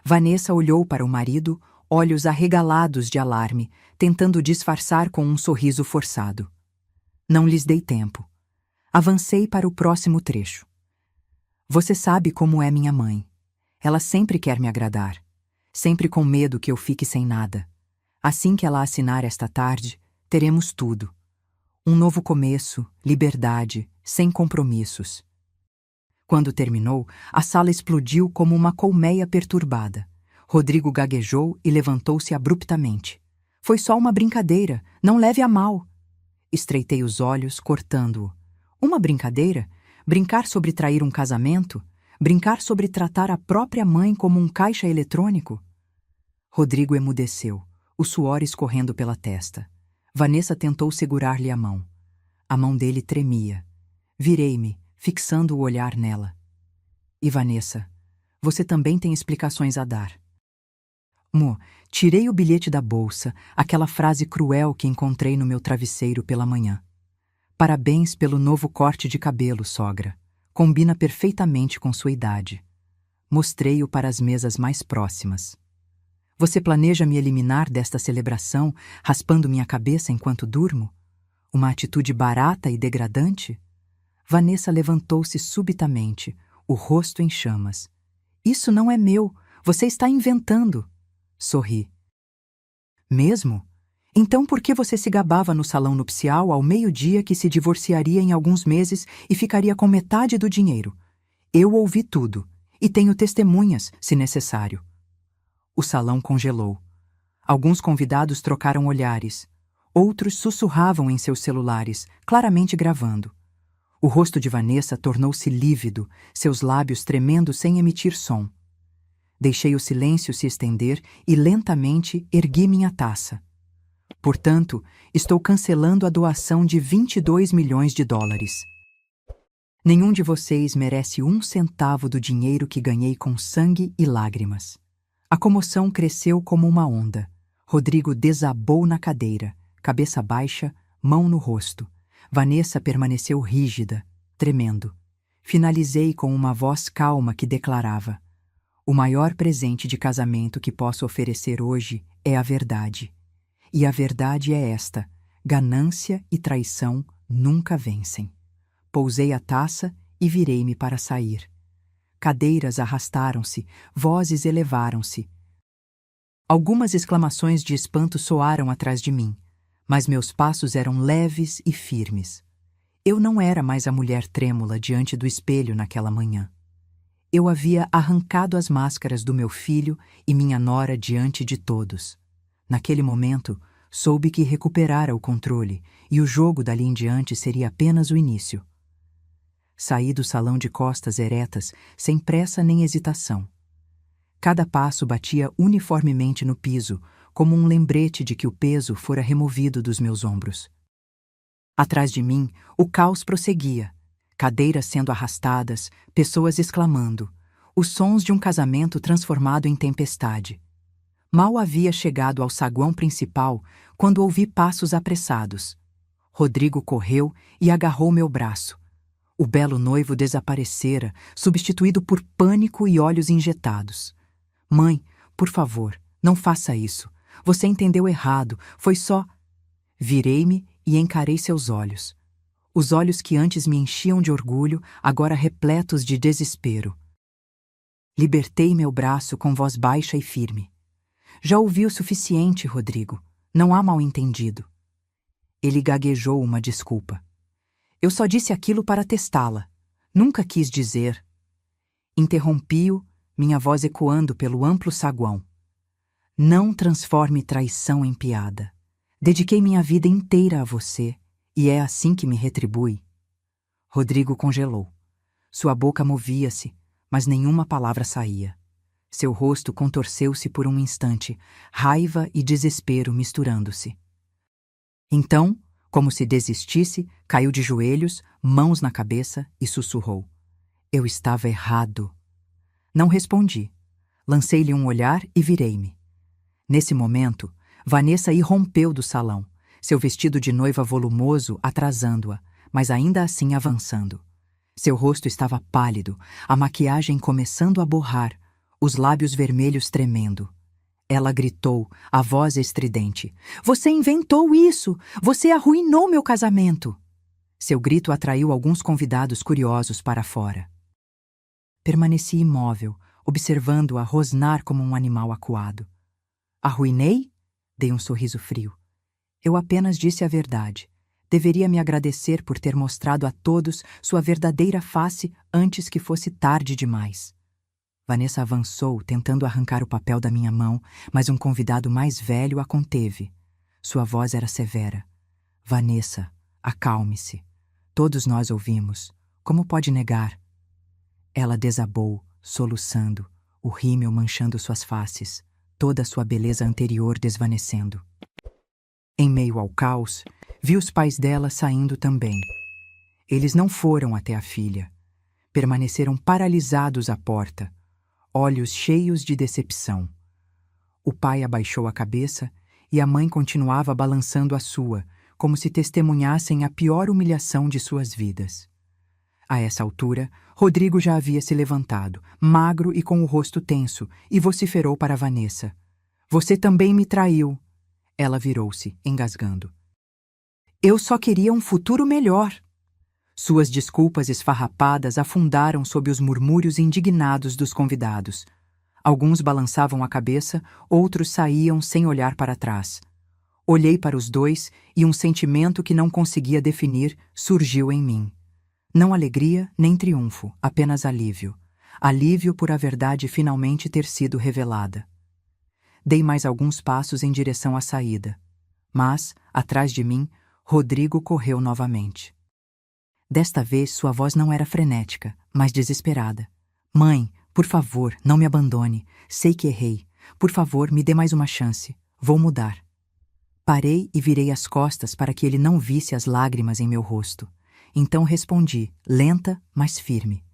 Vanessa olhou para o marido, olhos arregalados de alarme, tentando disfarçar com um sorriso forçado. Não lhes dei tempo. Avancei para o próximo trecho. Você sabe como é minha mãe. Ela sempre quer me agradar. Sempre com medo que eu fique sem nada. Assim que ela assinar esta tarde, teremos tudo. Um novo começo, liberdade, sem compromissos. Quando terminou, a sala explodiu como uma colmeia perturbada. Rodrigo gaguejou e levantou-se abruptamente. Foi só uma brincadeira, não leve a mal. Estreitei os olhos, cortando-o. Uma brincadeira? Brincar sobre trair um casamento? Brincar sobre tratar a própria mãe como um caixa eletrônico? Rodrigo emudeceu, o suor escorrendo pela testa. Vanessa tentou segurar-lhe a mão. A mão dele tremia. Virei-me, fixando o olhar nela. E Vanessa, você também tem explicações a dar. Tirei o bilhete da bolsa, aquela frase cruel que encontrei no meu travesseiro pela manhã. Parabéns pelo novo corte de cabelo, sogra. Combina perfeitamente com sua idade. Mostrei-o para as mesas mais próximas. Você planeja me eliminar desta celebração, raspando minha cabeça enquanto durmo? Uma atitude barata e degradante? Vanessa levantou-se subitamente, o rosto em chamas. Isso não é meu, você está inventando. Sorri. Mesmo? Então por que você se gabava no salão nupcial ao meio-dia que se divorciaria em alguns meses e ficaria com metade do dinheiro? Eu ouvi tudo, e tenho testemunhas, se necessário. O salão congelou. Alguns convidados trocaram olhares. Outros sussurravam em seus celulares, claramente gravando. O rosto de Vanessa tornou-se lívido, seus lábios tremendo sem emitir som. Deixei o silêncio se estender e lentamente ergui minha taça. Portanto, estou cancelando a doação de 22 milhões de dólares. Nenhum de vocês merece 1 centavo do dinheiro que ganhei com sangue e lágrimas. A comoção cresceu como uma onda. Rodrigo desabou na cadeira, cabeça baixa, mão no rosto. Vanessa permaneceu rígida, tremendo. Finalizei com uma voz calma que declarava: o maior presente de casamento que posso oferecer hoje é a verdade. E a verdade é esta: ganância e traição nunca vencem. Pousei a taça e virei-me para sair. Cadeiras arrastaram-se, vozes elevaram-se. Algumas exclamações de espanto soaram atrás de mim, mas meus passos eram leves e firmes. Eu não era mais a mulher trêmula diante do espelho naquela manhã. Eu havia arrancado as máscaras do meu filho e minha nora diante de todos. Naquele momento, soube que recuperara o controle e o jogo dali em diante seria apenas o início. Saí do salão de costas eretas, sem pressa nem hesitação. Cada passo batia uniformemente no piso, como um lembrete de que o peso fora removido dos meus ombros. Atrás de mim, o caos prosseguia. Cadeiras sendo arrastadas, pessoas exclamando, os sons de um casamento transformado em tempestade. Mal havia chegado ao saguão principal quando ouvi passos apressados. Rodrigo correu e agarrou meu braço. O belo noivo desaparecera, substituído por pânico e olhos injetados. Mãe, por favor, não faça isso. Você entendeu errado, foi só... Virei-me e encarei seus olhos. Os olhos que antes me enchiam de orgulho, agora repletos de desespero. Libertei meu braço com voz baixa e firme. Já ouvi o suficiente, Rodrigo. Não há mal-entendido. Ele gaguejou uma desculpa. Eu só disse aquilo para testá-la. Nunca quis dizer. Interrompi-o, minha voz ecoando pelo amplo saguão. Não transforme traição em piada. Dediquei minha vida inteira a você, e é assim que me retribui. Rodrigo congelou. Sua boca movia-se, mas nenhuma palavra saía. Seu rosto contorceu-se por um instante, raiva e desespero misturando-se. Então, como se desistisse, caiu de joelhos, mãos na cabeça e sussurrou. Eu estava errado. Não respondi. Lancei-lhe um olhar e virei-me. Nesse momento, Vanessa irrompeu do salão, seu vestido de noiva volumoso atrasando-a, mas ainda assim avançando. Seu rosto estava pálido, a maquiagem começando a borrar, os lábios vermelhos tremendo. Ela gritou, a voz estridente. Você inventou isso! Você arruinou meu casamento! Seu grito atraiu alguns convidados curiosos para fora. Permaneci imóvel, observando-a rosnar como um animal acuado. Arruinei? Dei um sorriso frio. Eu apenas disse a verdade. Deveria me agradecer por ter mostrado a todos sua verdadeira face antes que fosse tarde demais. Vanessa avançou, tentando arrancar o papel da minha mão, mas um convidado mais velho a conteve. Sua voz era severa. Vanessa, acalme-se. Todos nós ouvimos. Como pode negar? Ela desabou, soluçando, o rímel manchando suas faces, toda a sua beleza anterior desvanecendo. Em meio ao caos, vi os pais dela saindo também. Eles não foram até a filha. Permaneceram paralisados à porta, olhos cheios de decepção. O pai abaixou a cabeça e a mãe continuava balançando a sua, como se testemunhassem a pior humilhação de suas vidas. A essa altura, Rodrigo já havia se levantado, magro e com o rosto tenso, e vociferou para Vanessa. Você também me traiu. Ela virou-se, engasgando. Eu só queria um futuro melhor. Suas desculpas esfarrapadas afundaram sob os murmúrios indignados dos convidados. Alguns balançavam a cabeça, outros saíam sem olhar para trás. Olhei para os dois e um sentimento que não conseguia definir surgiu em mim. Não alegria nem triunfo, apenas alívio. Alívio por a verdade finalmente ter sido revelada. Dei mais alguns passos em direção à saída. Mas, atrás de mim, Rodrigo correu novamente. Desta vez sua voz não era frenética, mas desesperada. Mãe, por favor, não me abandone. Sei que errei. Por favor, me dê mais uma chance. Vou mudar. Parei e virei as costas para que ele não visse as lágrimas em meu rosto. Então respondi, lenta, mas firme.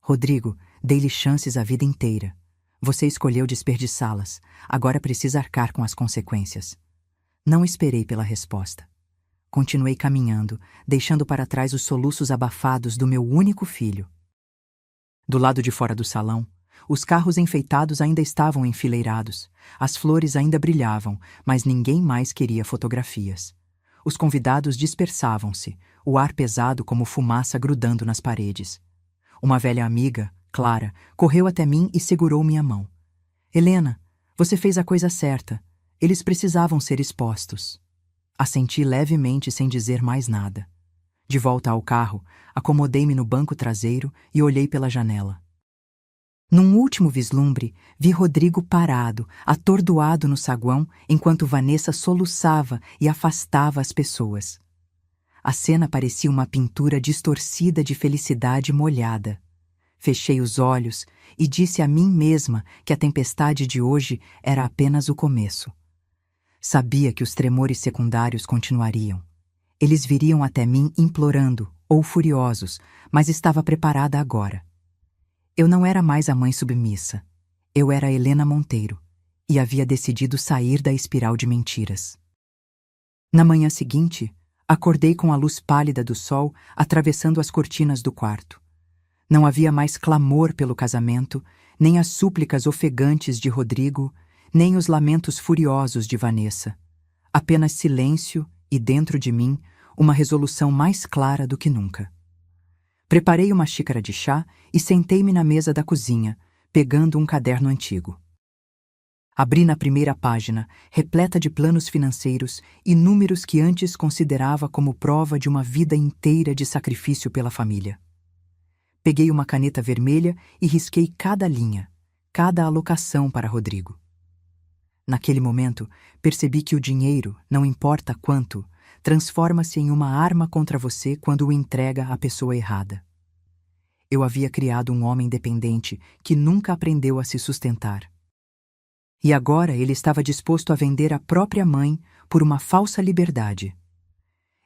Rodrigo, dei-lhe chances a vida inteira. Você escolheu desperdiçá-las. Agora precisa arcar com as consequências. Não esperei pela resposta. Continuei caminhando, deixando para trás os soluços abafados do meu único filho. Do lado de fora do salão, os carros enfeitados ainda estavam enfileirados, as flores ainda brilhavam, mas ninguém mais queria fotografias. Os convidados dispersavam-se, o ar pesado como fumaça grudando nas paredes. Uma velha amiga, Clara, correu até mim e segurou minha mão. Helena, você fez a coisa certa. Eles precisavam ser expostos. Assenti levemente sem dizer mais nada. De volta ao carro, acomodei-me no banco traseiro e olhei pela janela. Num último vislumbre, vi Rodrigo parado, atordoado no saguão, enquanto Vanessa soluçava e afastava as pessoas. A cena parecia uma pintura distorcida de felicidade molhada. Fechei os olhos e disse a mim mesma que a tempestade de hoje era apenas o começo. Sabia que os tremores secundários continuariam. Eles viriam até mim implorando, ou furiosos, mas estava preparada agora. Eu não era mais a mãe submissa. Eu era Helena Monteiro, e havia decidido sair da espiral de mentiras. Na manhã seguinte, acordei com a luz pálida do sol atravessando as cortinas do quarto. Não havia mais clamor pelo casamento, nem as súplicas ofegantes de Rodrigo, nem os lamentos furiosos de Vanessa. Apenas silêncio e, dentro de mim, uma resolução mais clara do que nunca. Preparei uma xícara de chá e sentei-me na mesa da cozinha, pegando um caderno antigo. Abri na primeira página, repleta de planos financeiros e números que antes considerava como prova de uma vida inteira de sacrifício pela família. Peguei uma caneta vermelha e risquei cada linha, cada alocação para Rodrigo. Naquele momento, percebi que o dinheiro, não importa quanto, transforma-se em uma arma contra você quando o entrega à pessoa errada. Eu havia criado um homem dependente que nunca aprendeu a se sustentar. E agora ele estava disposto a vender a própria mãe por uma falsa liberdade.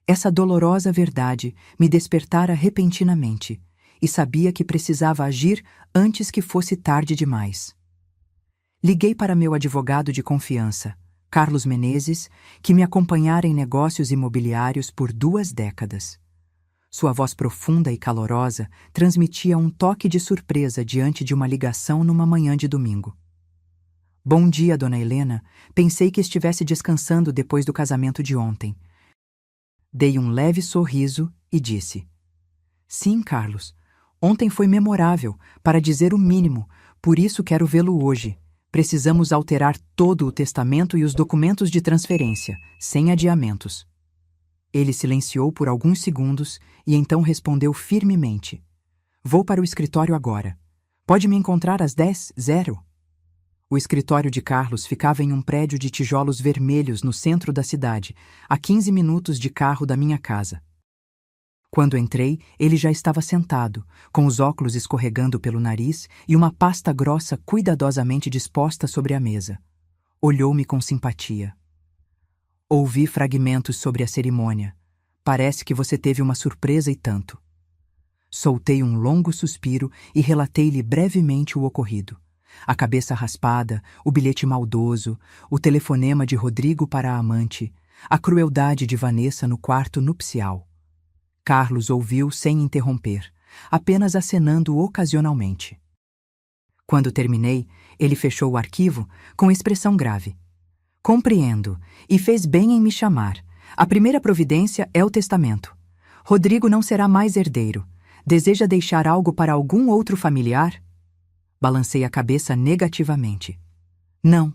Essa dolorosa verdade me despertara repentinamente e sabia que precisava agir antes que fosse tarde demais. Liguei para meu advogado de confiança, Carlos Menezes, que me acompanhara em negócios imobiliários por 2 décadas. Sua voz profunda e calorosa transmitia um toque de surpresa diante de uma ligação numa manhã de domingo. Bom dia, dona Helena. Pensei que estivesse descansando depois do casamento de ontem. Dei um leve sorriso e disse: Sim, Carlos. Ontem foi memorável, para dizer o mínimo, por isso quero vê-lo hoje. Precisamos alterar todo o testamento e os documentos de transferência, sem adiamentos. Ele silenciou por alguns segundos e então respondeu firmemente: Vou para o escritório agora. Pode me encontrar às 10h? O escritório de Carlos ficava em um prédio de tijolos vermelhos no centro da cidade, a 15 minutos de carro da minha casa. Quando entrei, ele já estava sentado, com os óculos escorregando pelo nariz e uma pasta grossa cuidadosamente disposta sobre a mesa. Olhou-me com simpatia. Ouvi fragmentos sobre a cerimônia. Parece que você teve uma surpresa e tanto. Soltei um longo suspiro e relatei-lhe brevemente o ocorrido. A cabeça raspada, o bilhete maldoso, o telefonema de Rodrigo para a amante, a crueldade de Vanessa no quarto nupcial. Carlos ouviu sem interromper, apenas acenando ocasionalmente. Quando terminei, ele fechou o arquivo com expressão grave. Compreendo, e fez bem em me chamar. A primeira providência é o testamento. Rodrigo não será mais herdeiro. Deseja deixar algo para algum outro familiar? Balancei a cabeça negativamente. Não.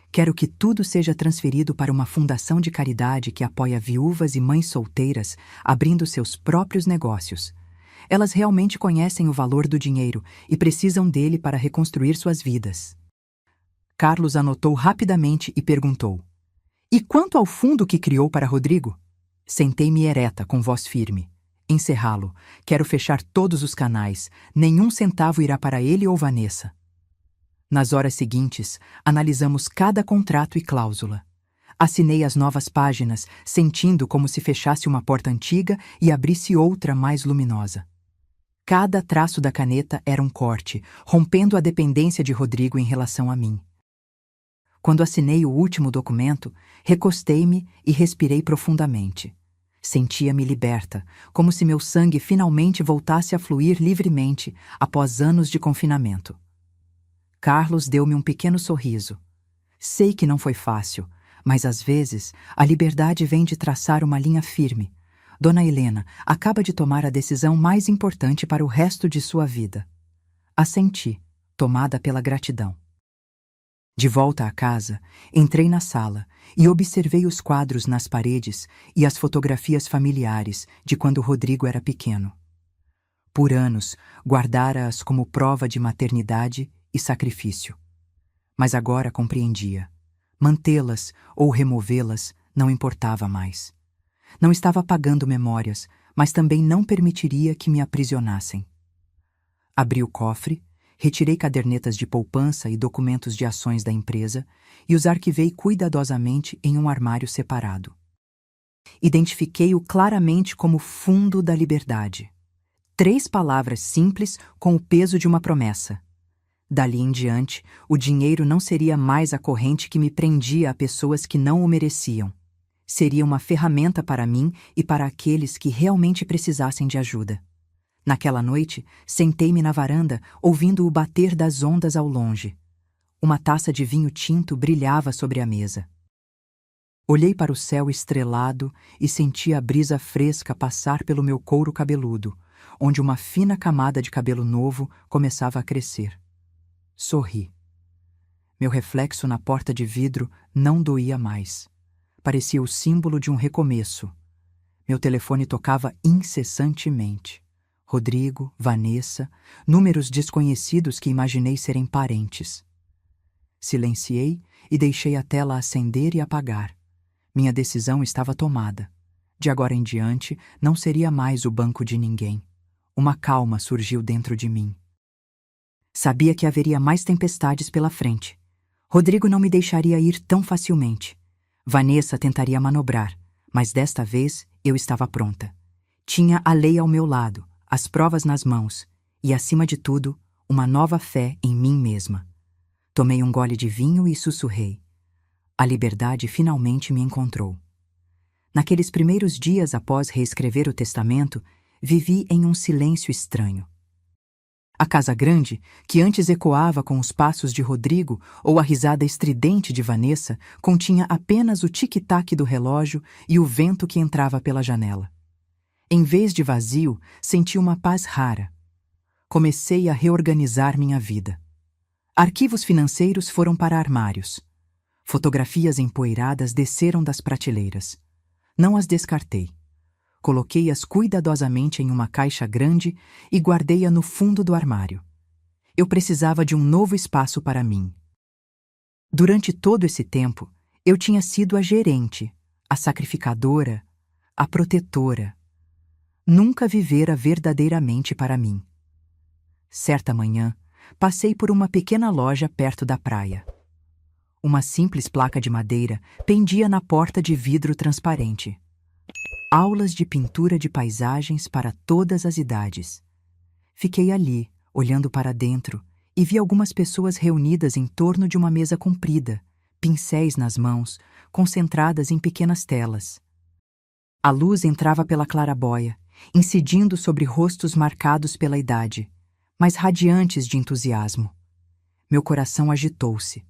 Quero que tudo seja transferido para uma fundação de caridade que apoia viúvas e mães solteiras abrindo seus próprios negócios. Elas realmente conhecem o valor do dinheiro e precisam dele para reconstruir suas vidas. Carlos anotou rapidamente e perguntou: E quanto ao fundo que criou para Rodrigo? Sentei-me ereta, com voz firme. Encerrá-lo. Quero fechar todos os canais. Nenhum centavo irá para ele ou Vanessa. Nas horas seguintes, analisamos cada contrato e cláusula. Assinei as novas páginas, sentindo como se fechasse uma porta antiga e abrisse outra mais luminosa. Cada traço da caneta era um corte, rompendo a dependência de Rodrigo em relação a mim. Quando assinei o último documento, recostei-me e respirei profundamente. Sentia-me liberta, como se meu sangue finalmente voltasse a fluir livremente após anos de confinamento. Carlos deu-me um pequeno sorriso. Sei que não foi fácil, mas às vezes a liberdade vem de traçar uma linha firme. Dona Helena acaba de tomar a decisão mais importante para o resto de sua vida. Assenti, tomada pela gratidão. De volta à casa, entrei na sala e observei os quadros nas paredes e as fotografias familiares de quando Rodrigo era pequeno. Por anos, guardara-as como prova de maternidade e sacrifício. Mas agora compreendia. Mantê-las ou removê-las não importava mais. Não estava apagando memórias, mas também não permitiria que me aprisionassem. Abri o cofre, retirei cadernetas de poupança e documentos de ações da empresa e os arquivei cuidadosamente em um armário separado. Identifiquei-o claramente como Fundo da Liberdade. 3 palavras simples com o peso de uma promessa. Dali em diante, o dinheiro não seria mais a corrente que me prendia a pessoas que não o mereciam. Seria uma ferramenta para mim e para aqueles que realmente precisassem de ajuda. Naquela noite, sentei-me na varanda, ouvindo o bater das ondas ao longe. Uma taça de vinho tinto brilhava sobre a mesa. Olhei para o céu estrelado e senti a brisa fresca passar pelo meu couro cabeludo, onde uma fina camada de cabelo novo começava a crescer. Sorri. Meu reflexo na porta de vidro não doía mais. Parecia o símbolo de um recomeço. Meu telefone tocava incessantemente. Rodrigo, Vanessa, números desconhecidos que imaginei serem parentes. Silenciei e deixei a tela acender e apagar. Minha decisão estava tomada. De agora em diante, não seria mais o banco de ninguém. Uma calma surgiu dentro de mim. Sabia que haveria mais tempestades pela frente. Rodrigo não me deixaria ir tão facilmente. Vanessa tentaria manobrar, mas desta vez eu estava pronta. Tinha a lei ao meu lado, as provas nas mãos e, acima de tudo, uma nova fé em mim mesma. Tomei um gole de vinho e sussurrei. A liberdade finalmente me encontrou. Naqueles primeiros dias após reescrever o testamento, vivi em um silêncio estranho. A casa grande, que antes ecoava com os passos de Rodrigo ou a risada estridente de Vanessa, continha apenas o tic-tac do relógio e o vento que entrava pela janela. Em vez de vazio, senti uma paz rara. Comecei a reorganizar minha vida. Arquivos financeiros foram para armários. Fotografias empoeiradas desceram das prateleiras. Não as descartei. Coloquei-as cuidadosamente em uma caixa grande e guardei-a no fundo do armário. Eu precisava de um novo espaço para mim. Durante todo esse tempo, eu tinha sido a gerente, a sacrificadora, a protetora. Nunca vivera verdadeiramente para mim. Certa manhã, passei por uma pequena loja perto da praia. Uma simples placa de madeira pendia na porta de vidro transparente. Aulas de pintura de paisagens para todas as idades. Fiquei ali, olhando para dentro, e vi algumas pessoas reunidas em torno de uma mesa comprida, pincéis nas mãos, concentradas em pequenas telas. A luz entrava pela claraboia, incidindo sobre rostos marcados pela idade, mas radiantes de entusiasmo. Meu coração agitou-se.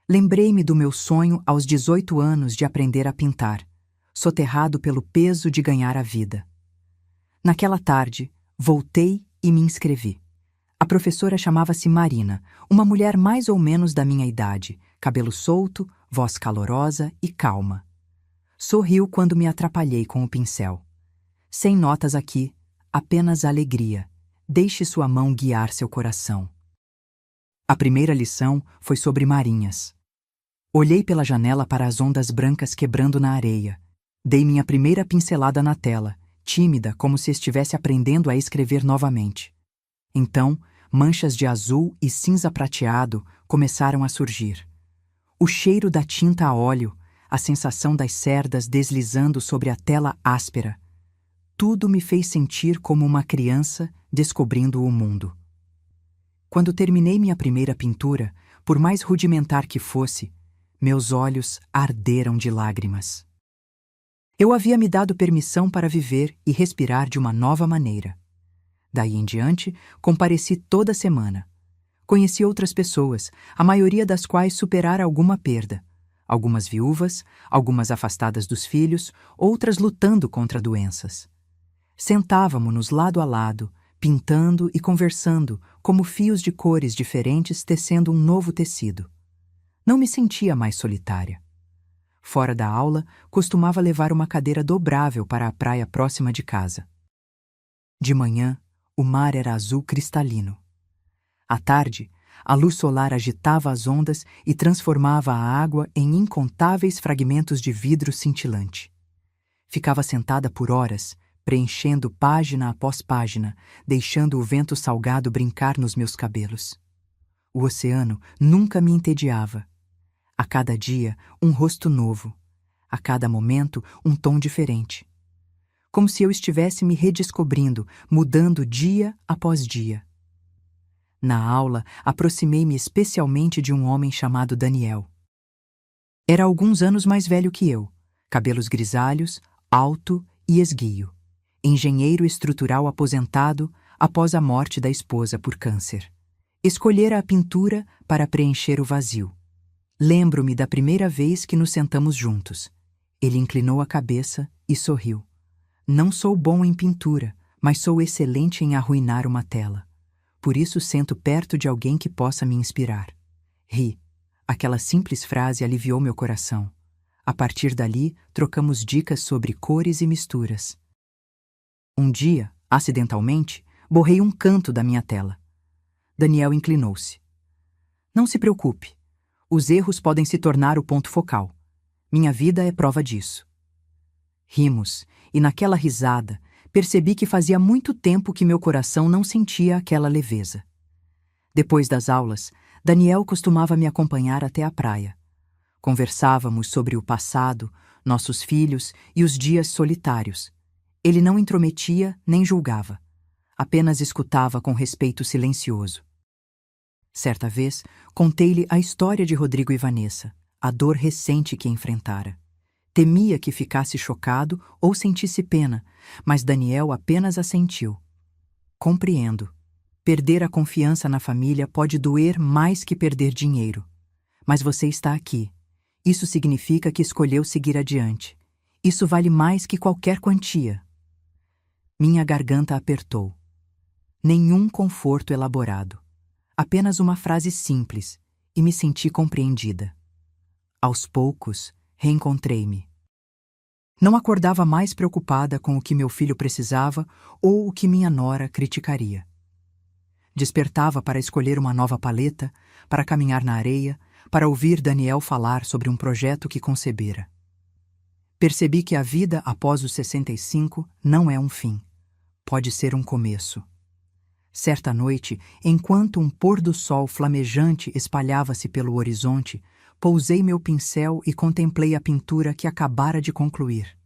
Lembrei-me do meu sonho aos 18 anos de aprender a pintar, soterrado pelo peso de ganhar a vida. Naquela tarde, voltei e me inscrevi. A professora chamava-se Marina, uma mulher mais ou menos da minha idade, cabelo solto, voz calorosa e calma. Sorriu quando me atrapalhei com o pincel. Sem notas aqui, apenas alegria. Deixe sua mão guiar seu coração. A primeira lição foi sobre marinhas. Olhei pela janela para as ondas brancas quebrando na areia. Dei minha primeira pincelada na tela, tímida, como se estivesse aprendendo a escrever novamente. Então, manchas de azul e cinza prateado começaram a surgir. O cheiro da tinta a óleo, a sensação das cerdas deslizando sobre a tela áspera, tudo me fez sentir como uma criança descobrindo o mundo. Quando terminei minha primeira pintura, por mais rudimentar que fosse, meus olhos arderam de lágrimas. Eu havia me dado permissão para viver e respirar de uma nova maneira. Daí em diante, compareci toda semana. Conheci outras pessoas, a maioria das quais superara alguma perda. Algumas viúvas, algumas afastadas dos filhos, outras lutando contra doenças. Sentávamo-nos lado a lado, pintando e conversando, como fios de cores diferentes tecendo um novo tecido. Não me sentia mais solitária. Fora da aula, costumava levar uma cadeira dobrável para a praia próxima de casa. De manhã, o mar era azul cristalino. À tarde, a luz solar agitava as ondas e transformava a água em incontáveis fragmentos de vidro cintilante. Ficava sentada por horas, preenchendo página após página, deixando o vento salgado brincar nos meus cabelos. O oceano nunca me entediava. A cada dia, um rosto novo. A cada momento, um tom diferente. Como se eu estivesse me redescobrindo, mudando dia após dia. Na aula, aproximei-me especialmente de um homem chamado Daniel. Era alguns anos mais velho que eu, cabelos grisalhos, alto e esguio. Engenheiro estrutural aposentado após a morte da esposa por câncer. Escolhera a pintura para preencher o vazio. Lembro-me da primeira vez que nos sentamos juntos. Ele inclinou a cabeça e sorriu. Não sou bom em pintura, mas sou excelente em arruinar uma tela. Por isso sento perto de alguém que possa me inspirar. Ri. Aquela simples frase aliviou meu coração. A partir dali, trocamos dicas sobre cores e misturas. Um dia, acidentalmente, borrei um canto da minha tela. Daniel inclinou-se. Não se preocupe. Os erros podem se tornar o ponto focal. Minha vida é prova disso. Rimos, e naquela risada, percebi que fazia muito tempo que meu coração não sentia aquela leveza. Depois das aulas, Daniel costumava me acompanhar até a praia. Conversávamos sobre o passado, nossos filhos e os dias solitários. Ele não intrometia nem julgava. Apenas escutava com respeito silencioso. Certa vez, contei-lhe a história de Rodrigo e Vanessa, a dor recente que enfrentara. Temia que ficasse chocado ou sentisse pena, mas Daniel apenas assentiu. Compreendo. Perder a confiança na família pode doer mais que perder dinheiro. Mas você está aqui. Isso significa que escolheu seguir adiante. Isso vale mais que qualquer quantia. Minha garganta apertou. Nenhum conforto elaborado. Apenas uma frase simples, e me senti compreendida. Aos poucos, reencontrei-me. Não acordava mais preocupada com o que meu filho precisava ou o que minha nora criticaria. Despertava para escolher uma nova paleta, para caminhar na areia, para ouvir Daniel falar sobre um projeto que concebera. Percebi que a vida após os 65 não é um fim. Pode ser um começo. Certa noite, enquanto um pôr-do-sol flamejante espalhava-se pelo horizonte, pousei meu pincel e contemplei a pintura que acabara de concluir.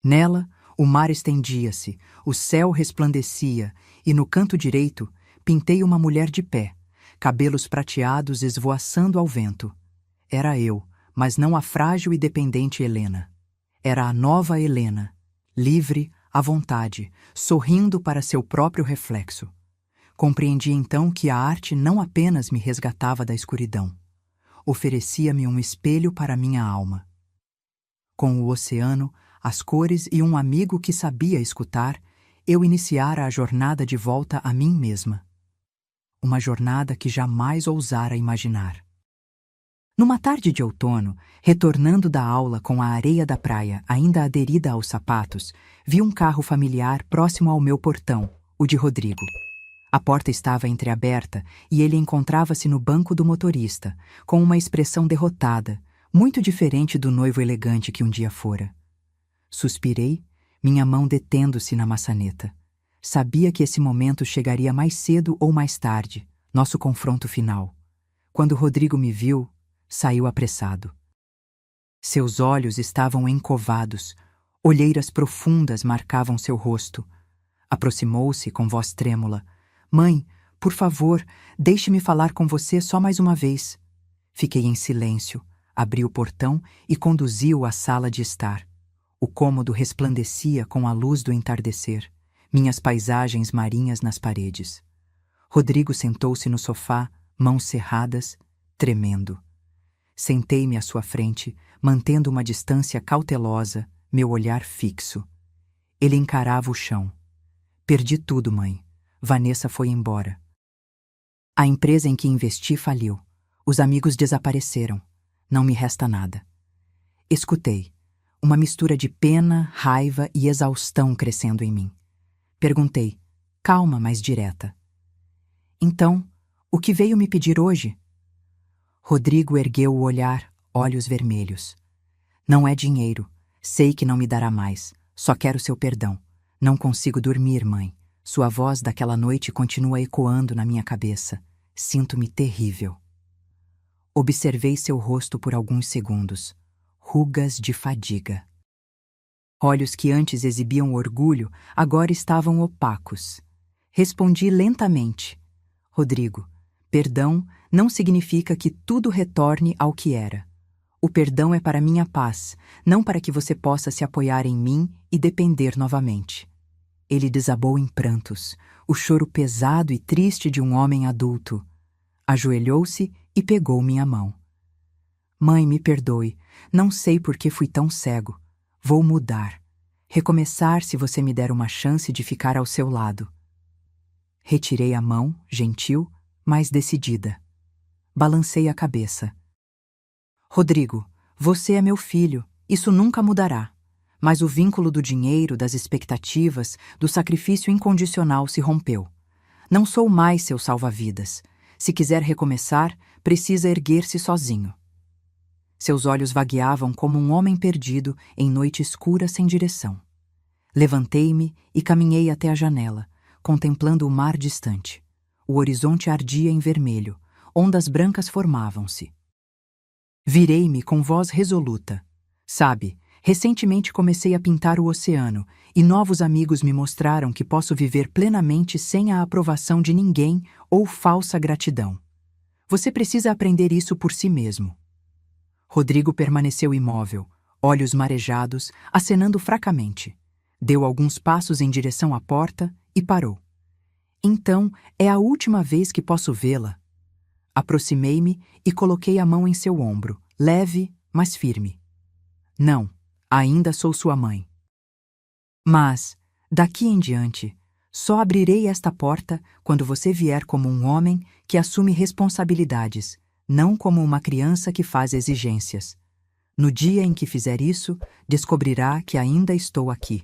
Nela, o mar estendia-se, o céu resplandecia e, no canto direito, pintei uma mulher de pé, cabelos prateados esvoaçando ao vento. Era eu, mas não a frágil e dependente Helena. Era a nova Helena, livre, à vontade, sorrindo para seu próprio reflexo. Compreendi então que a arte não apenas me resgatava da escuridão. Oferecia-me um espelho para minha alma. Com o oceano, as cores e um amigo que sabia escutar, eu iniciara a jornada de volta a mim mesma. Uma jornada que jamais ousara imaginar. Numa tarde de outono, retornando da aula com a areia da praia ainda aderida aos sapatos, vi um carro familiar próximo ao meu portão, o de Rodrigo. A porta estava entreaberta e ele encontrava-se no banco do motorista, com uma expressão derrotada, muito diferente do noivo elegante que um dia fora. Suspirei, minha mão detendo-se na maçaneta. Sabia que esse momento chegaria mais cedo ou mais tarde, nosso confronto final. Quando Rodrigo me viu, saiu apressado. Seus olhos estavam encovados, olheiras profundas marcavam seu rosto. Aproximou-se com voz trêmula. Mãe, por favor, deixe-me falar com você só mais uma vez. Fiquei em silêncio, abri o portão e conduzi-o à sala de estar. O cômodo resplandecia com a luz do entardecer, minhas paisagens marinhas nas paredes. Rodrigo sentou-se no sofá, mãos cerradas, tremendo. Sentei-me à sua frente, mantendo uma distância cautelosa, meu olhar fixo. Ele encarava o chão. Perdi tudo, mãe. Vanessa foi embora. A empresa em que investi faliu. Os amigos desapareceram. Não me resta nada. Escutei. Uma mistura de pena, raiva e exaustão crescendo em mim. Perguntei, calma, mas direta. Então, o que veio me pedir hoje? Rodrigo ergueu o olhar, olhos vermelhos. Não é dinheiro. Sei que não me dará mais. Só quero seu perdão. Não consigo dormir, mãe. Sua voz daquela noite continua ecoando na minha cabeça. Sinto-me terrível. Observei seu rosto por alguns segundos. Rugas de fadiga. Olhos que antes exibiam orgulho, agora estavam opacos. Respondi lentamente. Rodrigo, perdão não significa que tudo retorne ao que era. O perdão é para minha paz, não para que você possa se apoiar em mim e depender novamente. Ele desabou em prantos, o choro pesado e triste de um homem adulto. Ajoelhou-se e pegou minha mão. Mãe, me perdoe, não sei por que fui tão cego. Vou mudar. Recomeçar se você me der uma chance de ficar ao seu lado. Retirei a mão, gentil, mas decidida. Balancei a cabeça. Rodrigo, você é meu filho, isso nunca mudará. Mas o vínculo do dinheiro, das expectativas, do sacrifício incondicional se rompeu. Não sou mais seu salva-vidas. Se quiser recomeçar, precisa erguer-se sozinho. Seus olhos vagueavam como um homem perdido em noite escura sem direção. Levantei-me e caminhei até a janela, contemplando o mar distante. O horizonte ardia em vermelho, ondas brancas formavam-se. Virei-me com voz resoluta. Sabe, recentemente comecei a pintar o oceano e novos amigos me mostraram que posso viver plenamente sem a aprovação de ninguém ou falsa gratidão. Você precisa aprender isso por si mesmo. Rodrigo permaneceu imóvel, olhos marejados, acenando fracamente. Deu alguns passos em direção à porta e parou. Então, é a última vez que posso vê-la. Aproximei-me e coloquei a mão em seu ombro, leve, mas firme. Não, ainda sou sua mãe. Mas, daqui em diante, só abrirei esta porta quando você vier como um homem que assume responsabilidades, não como uma criança que faz exigências. No dia em que fizer isso, descobrirá que ainda estou aqui.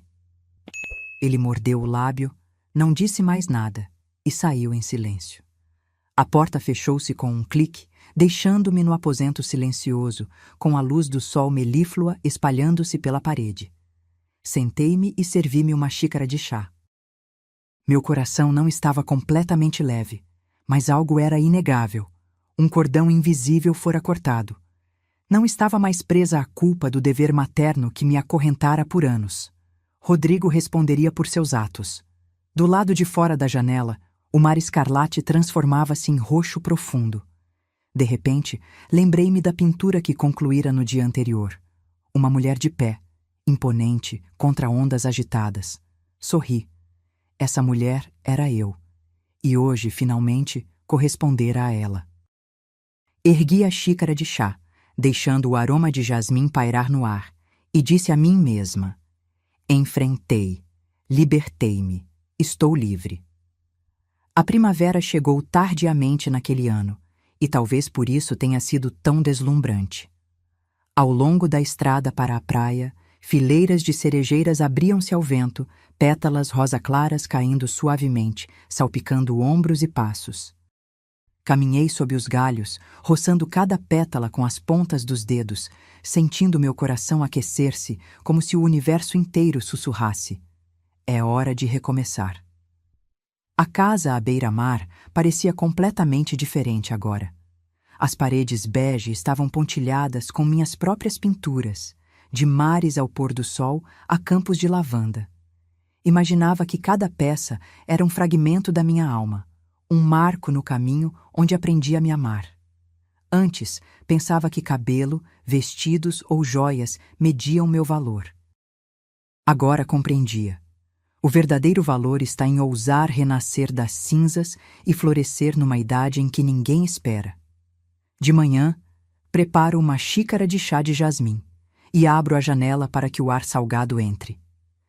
Ele mordeu o lábio, não disse mais nada e saiu em silêncio. A porta fechou-se com um clique, deixando-me no aposento silencioso, com a luz do sol melíflua espalhando-se pela parede. Sentei-me e servi-me uma xícara de chá. Meu coração não estava completamente leve, mas algo era inegável. Um cordão invisível fora cortado. Não estava mais presa à culpa do dever materno que me acorrentara por anos. Rodrigo responderia por seus atos. Do lado de fora da janela, o mar escarlate transformava-se em roxo profundo. De repente, lembrei-me da pintura que concluíra no dia anterior. Uma mulher de pé, imponente, contra ondas agitadas. Sorri. Essa mulher era eu. E hoje, finalmente, correspondera a ela. Ergui a xícara de chá, deixando o aroma de jasmim pairar no ar, e disse a mim mesma: enfrentei, libertei-me, estou livre. A primavera chegou tardiamente naquele ano, e talvez por isso tenha sido tão deslumbrante. Ao longo da estrada para a praia, fileiras de cerejeiras abriam-se ao vento, pétalas rosa-claras caindo suavemente, salpicando ombros e passos. Caminhei sob os galhos, roçando cada pétala com as pontas dos dedos, sentindo meu coração aquecer-se como se o universo inteiro sussurrasse: é hora de recomeçar. A casa à beira-mar parecia completamente diferente agora. As paredes bege estavam pontilhadas com minhas próprias pinturas, de mares ao pôr do sol a campos de lavanda. Imaginava que cada peça era um fragmento da minha alma, um marco no caminho onde aprendi a me amar. Antes, pensava que cabelo, vestidos ou joias mediam meu valor. Agora compreendia. O verdadeiro valor está em ousar renascer das cinzas e florescer numa idade em que ninguém espera. De manhã, preparo uma xícara de chá de jasmim e abro a janela para que o ar salgado entre.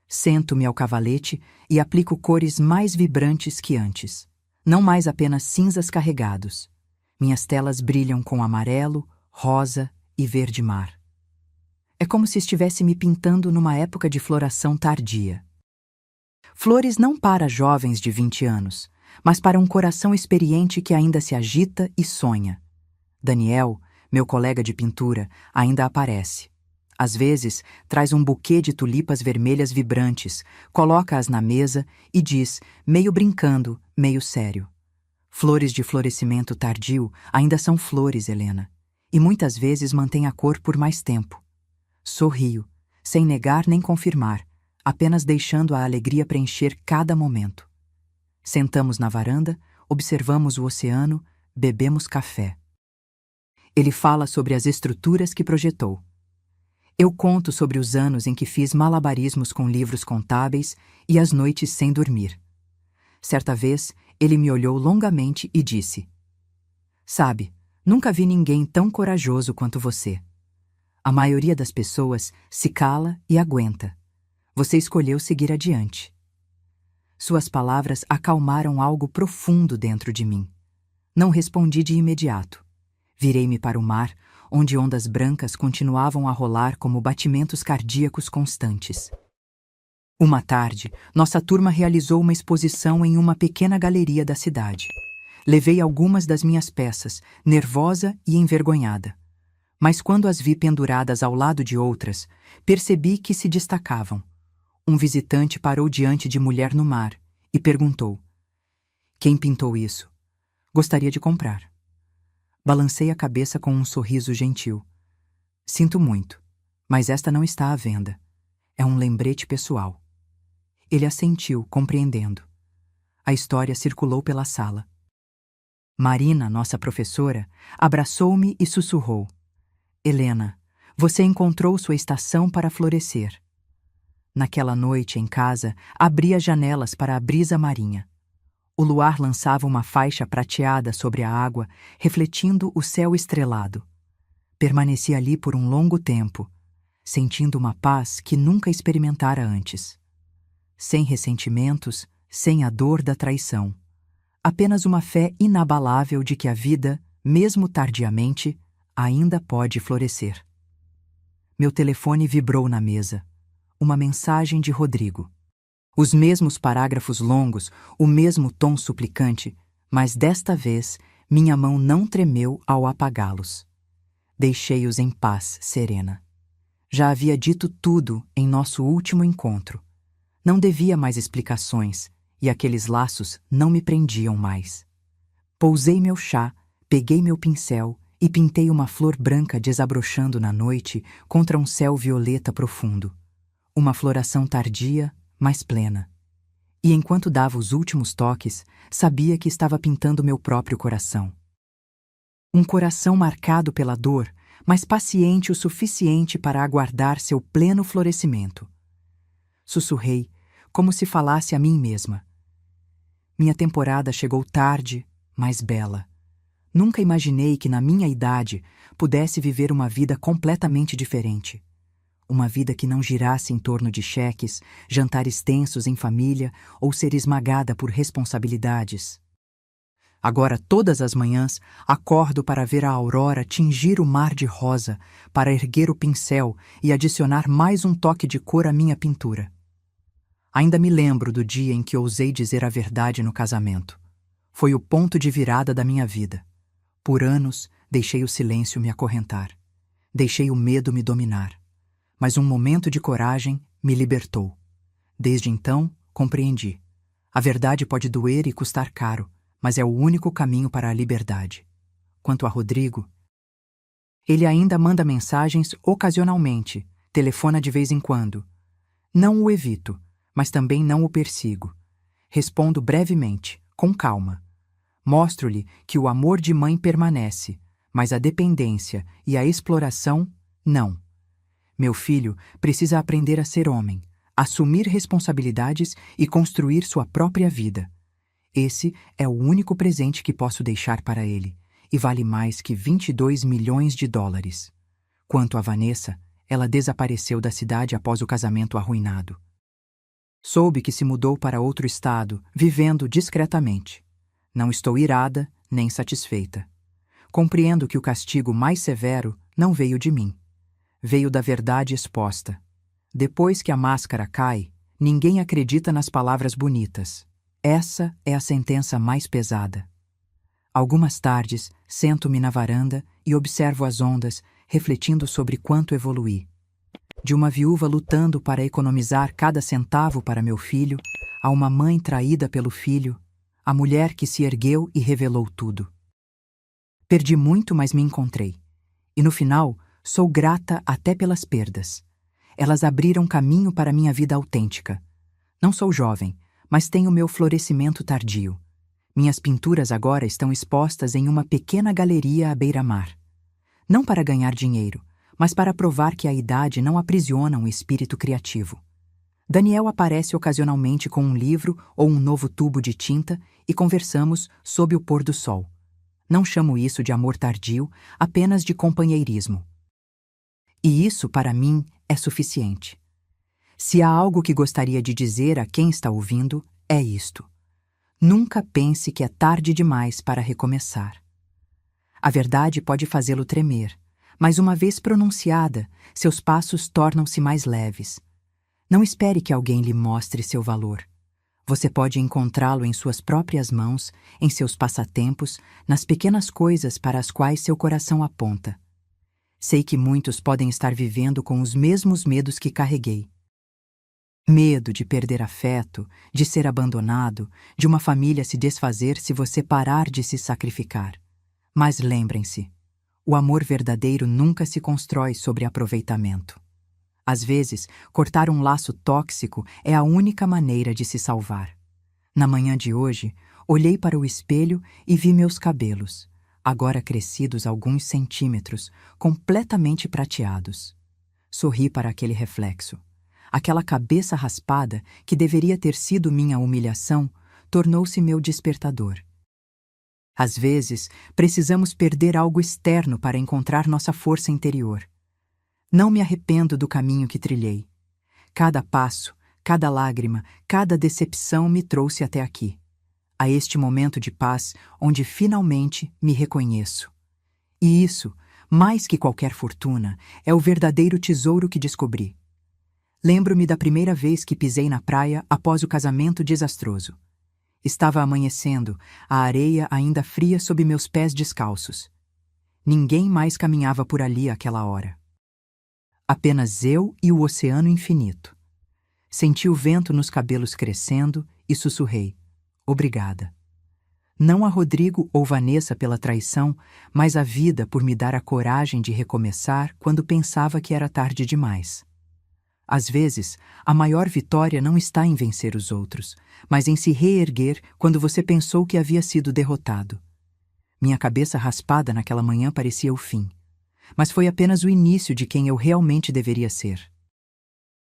Sento-me ao cavalete e aplico cores mais vibrantes que antes. Não mais apenas cinzas carregados. Minhas telas brilham com amarelo, rosa e verde mar. É como se estivesse me pintando numa época de floração tardia. Flores não para jovens de 20 anos, mas para um coração experiente que ainda se agita e sonha. Daniel, meu colega de pintura, ainda aparece. Às vezes, traz um buquê de tulipas vermelhas vibrantes, coloca-as na mesa e diz, meio brincando, meio sério: flores de florescimento tardio ainda são flores, Helena, e muitas vezes mantêm a cor por mais tempo. Sorrio, sem negar nem confirmar, apenas deixando a alegria preencher cada momento. Sentamos na varanda, observamos o oceano, bebemos café. Ele fala sobre as estruturas que projetou. Eu conto sobre os anos em que fiz malabarismos com livros contábeis e as noites sem dormir. Certa vez, ele me olhou longamente e disse: sabe, nunca vi ninguém tão corajoso quanto você. A maioria das pessoas se cala e aguenta. Você escolheu seguir adiante. Suas palavras acalmaram algo profundo dentro de mim. Não respondi de imediato. Virei-me para o mar, onde ondas brancas continuavam a rolar como batimentos cardíacos constantes. Uma tarde, nossa turma realizou uma exposição em uma pequena galeria da cidade. Levei algumas das minhas peças, nervosa e envergonhada. Mas quando as vi penduradas ao lado de outras, percebi que se destacavam. Um visitante parou diante de Mulher no Mar e perguntou: quem pintou isso? Gostaria de comprar. Balancei a cabeça com um sorriso gentil. Sinto muito, mas esta não está à venda. É um lembrete pessoal. Ele assentiu, compreendendo. A história circulou pela sala. Marina, nossa professora, abraçou-me e sussurrou: Helena, você encontrou sua estação para florescer. Naquela noite, em casa, abri as janelas para a brisa marinha. O luar lançava uma faixa prateada sobre a água, refletindo o céu estrelado. Permaneci ali por um longo tempo, sentindo uma paz que nunca experimentara antes. Sem ressentimentos, sem a dor da traição. Apenas uma fé inabalável de que a vida, mesmo tardiamente, ainda pode florescer. Meu telefone vibrou na mesa. Uma mensagem de Rodrigo. Os mesmos parágrafos longos, o mesmo tom suplicante, mas desta vez minha mão não tremeu ao apagá-los. Deixei-os em paz, serena. Já havia dito tudo em nosso último encontro. Não devia mais explicações, e aqueles laços não me prendiam mais. Pousei meu chá, peguei meu pincel e pintei uma flor branca desabrochando na noite contra um céu violeta profundo. Uma floração tardia, mas plena. E enquanto dava os últimos toques, sabia que estava pintando meu próprio coração. Um coração marcado pela dor, mas paciente o suficiente para aguardar seu pleno florescimento. Sussurrei, como se falasse a mim mesma. Minha temporada chegou tarde, mas bela. Nunca imaginei que na minha idade pudesse viver uma vida completamente diferente. Uma vida que não girasse em torno de cheques, jantares tensos em família ou ser esmagada por responsabilidades. Agora, todas as manhãs, acordo para ver a aurora tingir o mar de rosa, para erguer o pincel e adicionar mais um toque de cor à minha pintura. Ainda me lembro do dia em que ousei dizer a verdade no casamento. Foi o ponto de virada da minha vida. Por anos, deixei o silêncio me acorrentar. Deixei o medo me dominar. Mas um momento de coragem me libertou. Desde então, compreendi. A verdade pode doer e custar caro, mas é o único caminho para a liberdade. Quanto a Rodrigo, ele ainda manda mensagens ocasionalmente, telefona de vez em quando. Não o evito, mas também não o persigo. Respondo brevemente, com calma. Mostro-lhe que o amor de mãe permanece, mas a dependência e a exploração, não. Meu filho precisa aprender a ser homem, assumir responsabilidades e construir sua própria vida. Esse é o único presente que posso deixar para ele, e vale mais que 22 milhões de dólares. Quanto a Vanessa, ela desapareceu da cidade após o casamento arruinado. Soube que se mudou para outro estado, vivendo discretamente. Não estou irada nem satisfeita. Compreendo que o castigo mais severo não veio de mim. Veio da verdade exposta. Depois que a máscara cai, ninguém acredita nas palavras bonitas. Essa é a sentença mais pesada. Algumas tardes, sento-me na varanda e observo as ondas, refletindo sobre quanto evoluí. De uma viúva lutando para economizar cada centavo para meu filho, a uma mãe traída pelo filho, a mulher que se ergueu e revelou tudo. Perdi muito, mas me encontrei. E no final, sou grata até pelas perdas. Elas abriram caminho para minha vida autêntica. Não sou jovem, mas tenho meu florescimento tardio. Minhas pinturas agora estão expostas em uma pequena galeria à beira-mar. Não para ganhar dinheiro, mas para provar que a idade não aprisiona um espírito criativo. Daniel aparece ocasionalmente com um livro ou um novo tubo de tinta e conversamos sob o pôr do sol. Não chamo isso de amor tardio, apenas de companheirismo. E isso, para mim, é suficiente. Se há algo que gostaria de dizer a quem está ouvindo, é isto. Nunca pense que é tarde demais para recomeçar. A verdade pode fazê-lo tremer, mas uma vez pronunciada, seus passos tornam-se mais leves. Não espere que alguém lhe mostre seu valor. Você pode encontrá-lo em suas próprias mãos, em seus passatempos, nas pequenas coisas para as quais seu coração aponta. Sei que muitos podem estar vivendo com os mesmos medos que carreguei. Medo de perder afeto, de ser abandonado, de uma família se desfazer se você parar de se sacrificar. Mas lembrem-se, o amor verdadeiro nunca se constrói sobre aproveitamento. Às vezes, cortar um laço tóxico é a única maneira de se salvar. Na manhã de hoje, olhei para o espelho e vi meus cabelos, agora crescidos alguns centímetros, completamente prateados. Sorri para aquele reflexo. Aquela cabeça raspada, que deveria ter sido minha humilhação, tornou-se meu despertador. Às vezes, precisamos perder algo externo para encontrar nossa força interior. Não me arrependo do caminho que trilhei. Cada passo, cada lágrima, cada decepção me trouxe até aqui, a este momento de paz onde finalmente me reconheço. E isso, mais que qualquer fortuna, é o verdadeiro tesouro que descobri. Lembro-me da primeira vez que pisei na praia após o casamento desastroso. Estava amanhecendo, a areia ainda fria sob meus pés descalços. Ninguém mais caminhava por ali àquela hora. Apenas eu e o oceano infinito. Senti o vento nos cabelos crescendo e sussurrei: obrigada. Não a Rodrigo ou Vanessa pela traição, mas a vida por me dar a coragem de recomeçar quando pensava que era tarde demais. Às vezes, a maior vitória não está em vencer os outros, mas em se reerguer quando você pensou que havia sido derrotado. Minha cabeça raspada naquela manhã parecia o fim. Mas foi apenas o início de quem eu realmente deveria ser.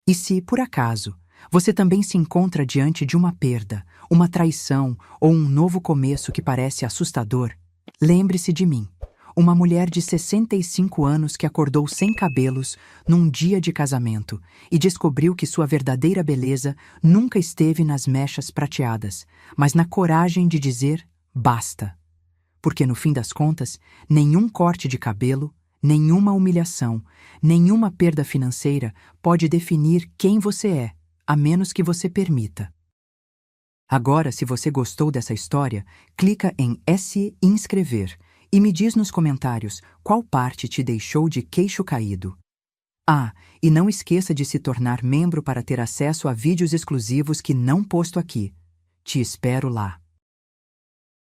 E se, por acaso, você também se encontra diante de uma perda, uma traição ou um novo começo que parece assustador, lembre-se de mim, uma mulher de 65 anos que acordou sem cabelos num dia de casamento e descobriu que sua verdadeira beleza nunca esteve nas mechas prateadas, mas na coragem de dizer basta. Porque, no fim das contas, nenhum corte de cabelo, nenhuma humilhação, nenhuma perda financeira pode definir quem você é, a menos que você permita. Agora, se você gostou dessa história, clica em se inscrever e me diz nos comentários qual parte te deixou de queixo caído. Ah, e não esqueça de se tornar membro para ter acesso a vídeos exclusivos que não posto aqui. Te espero lá.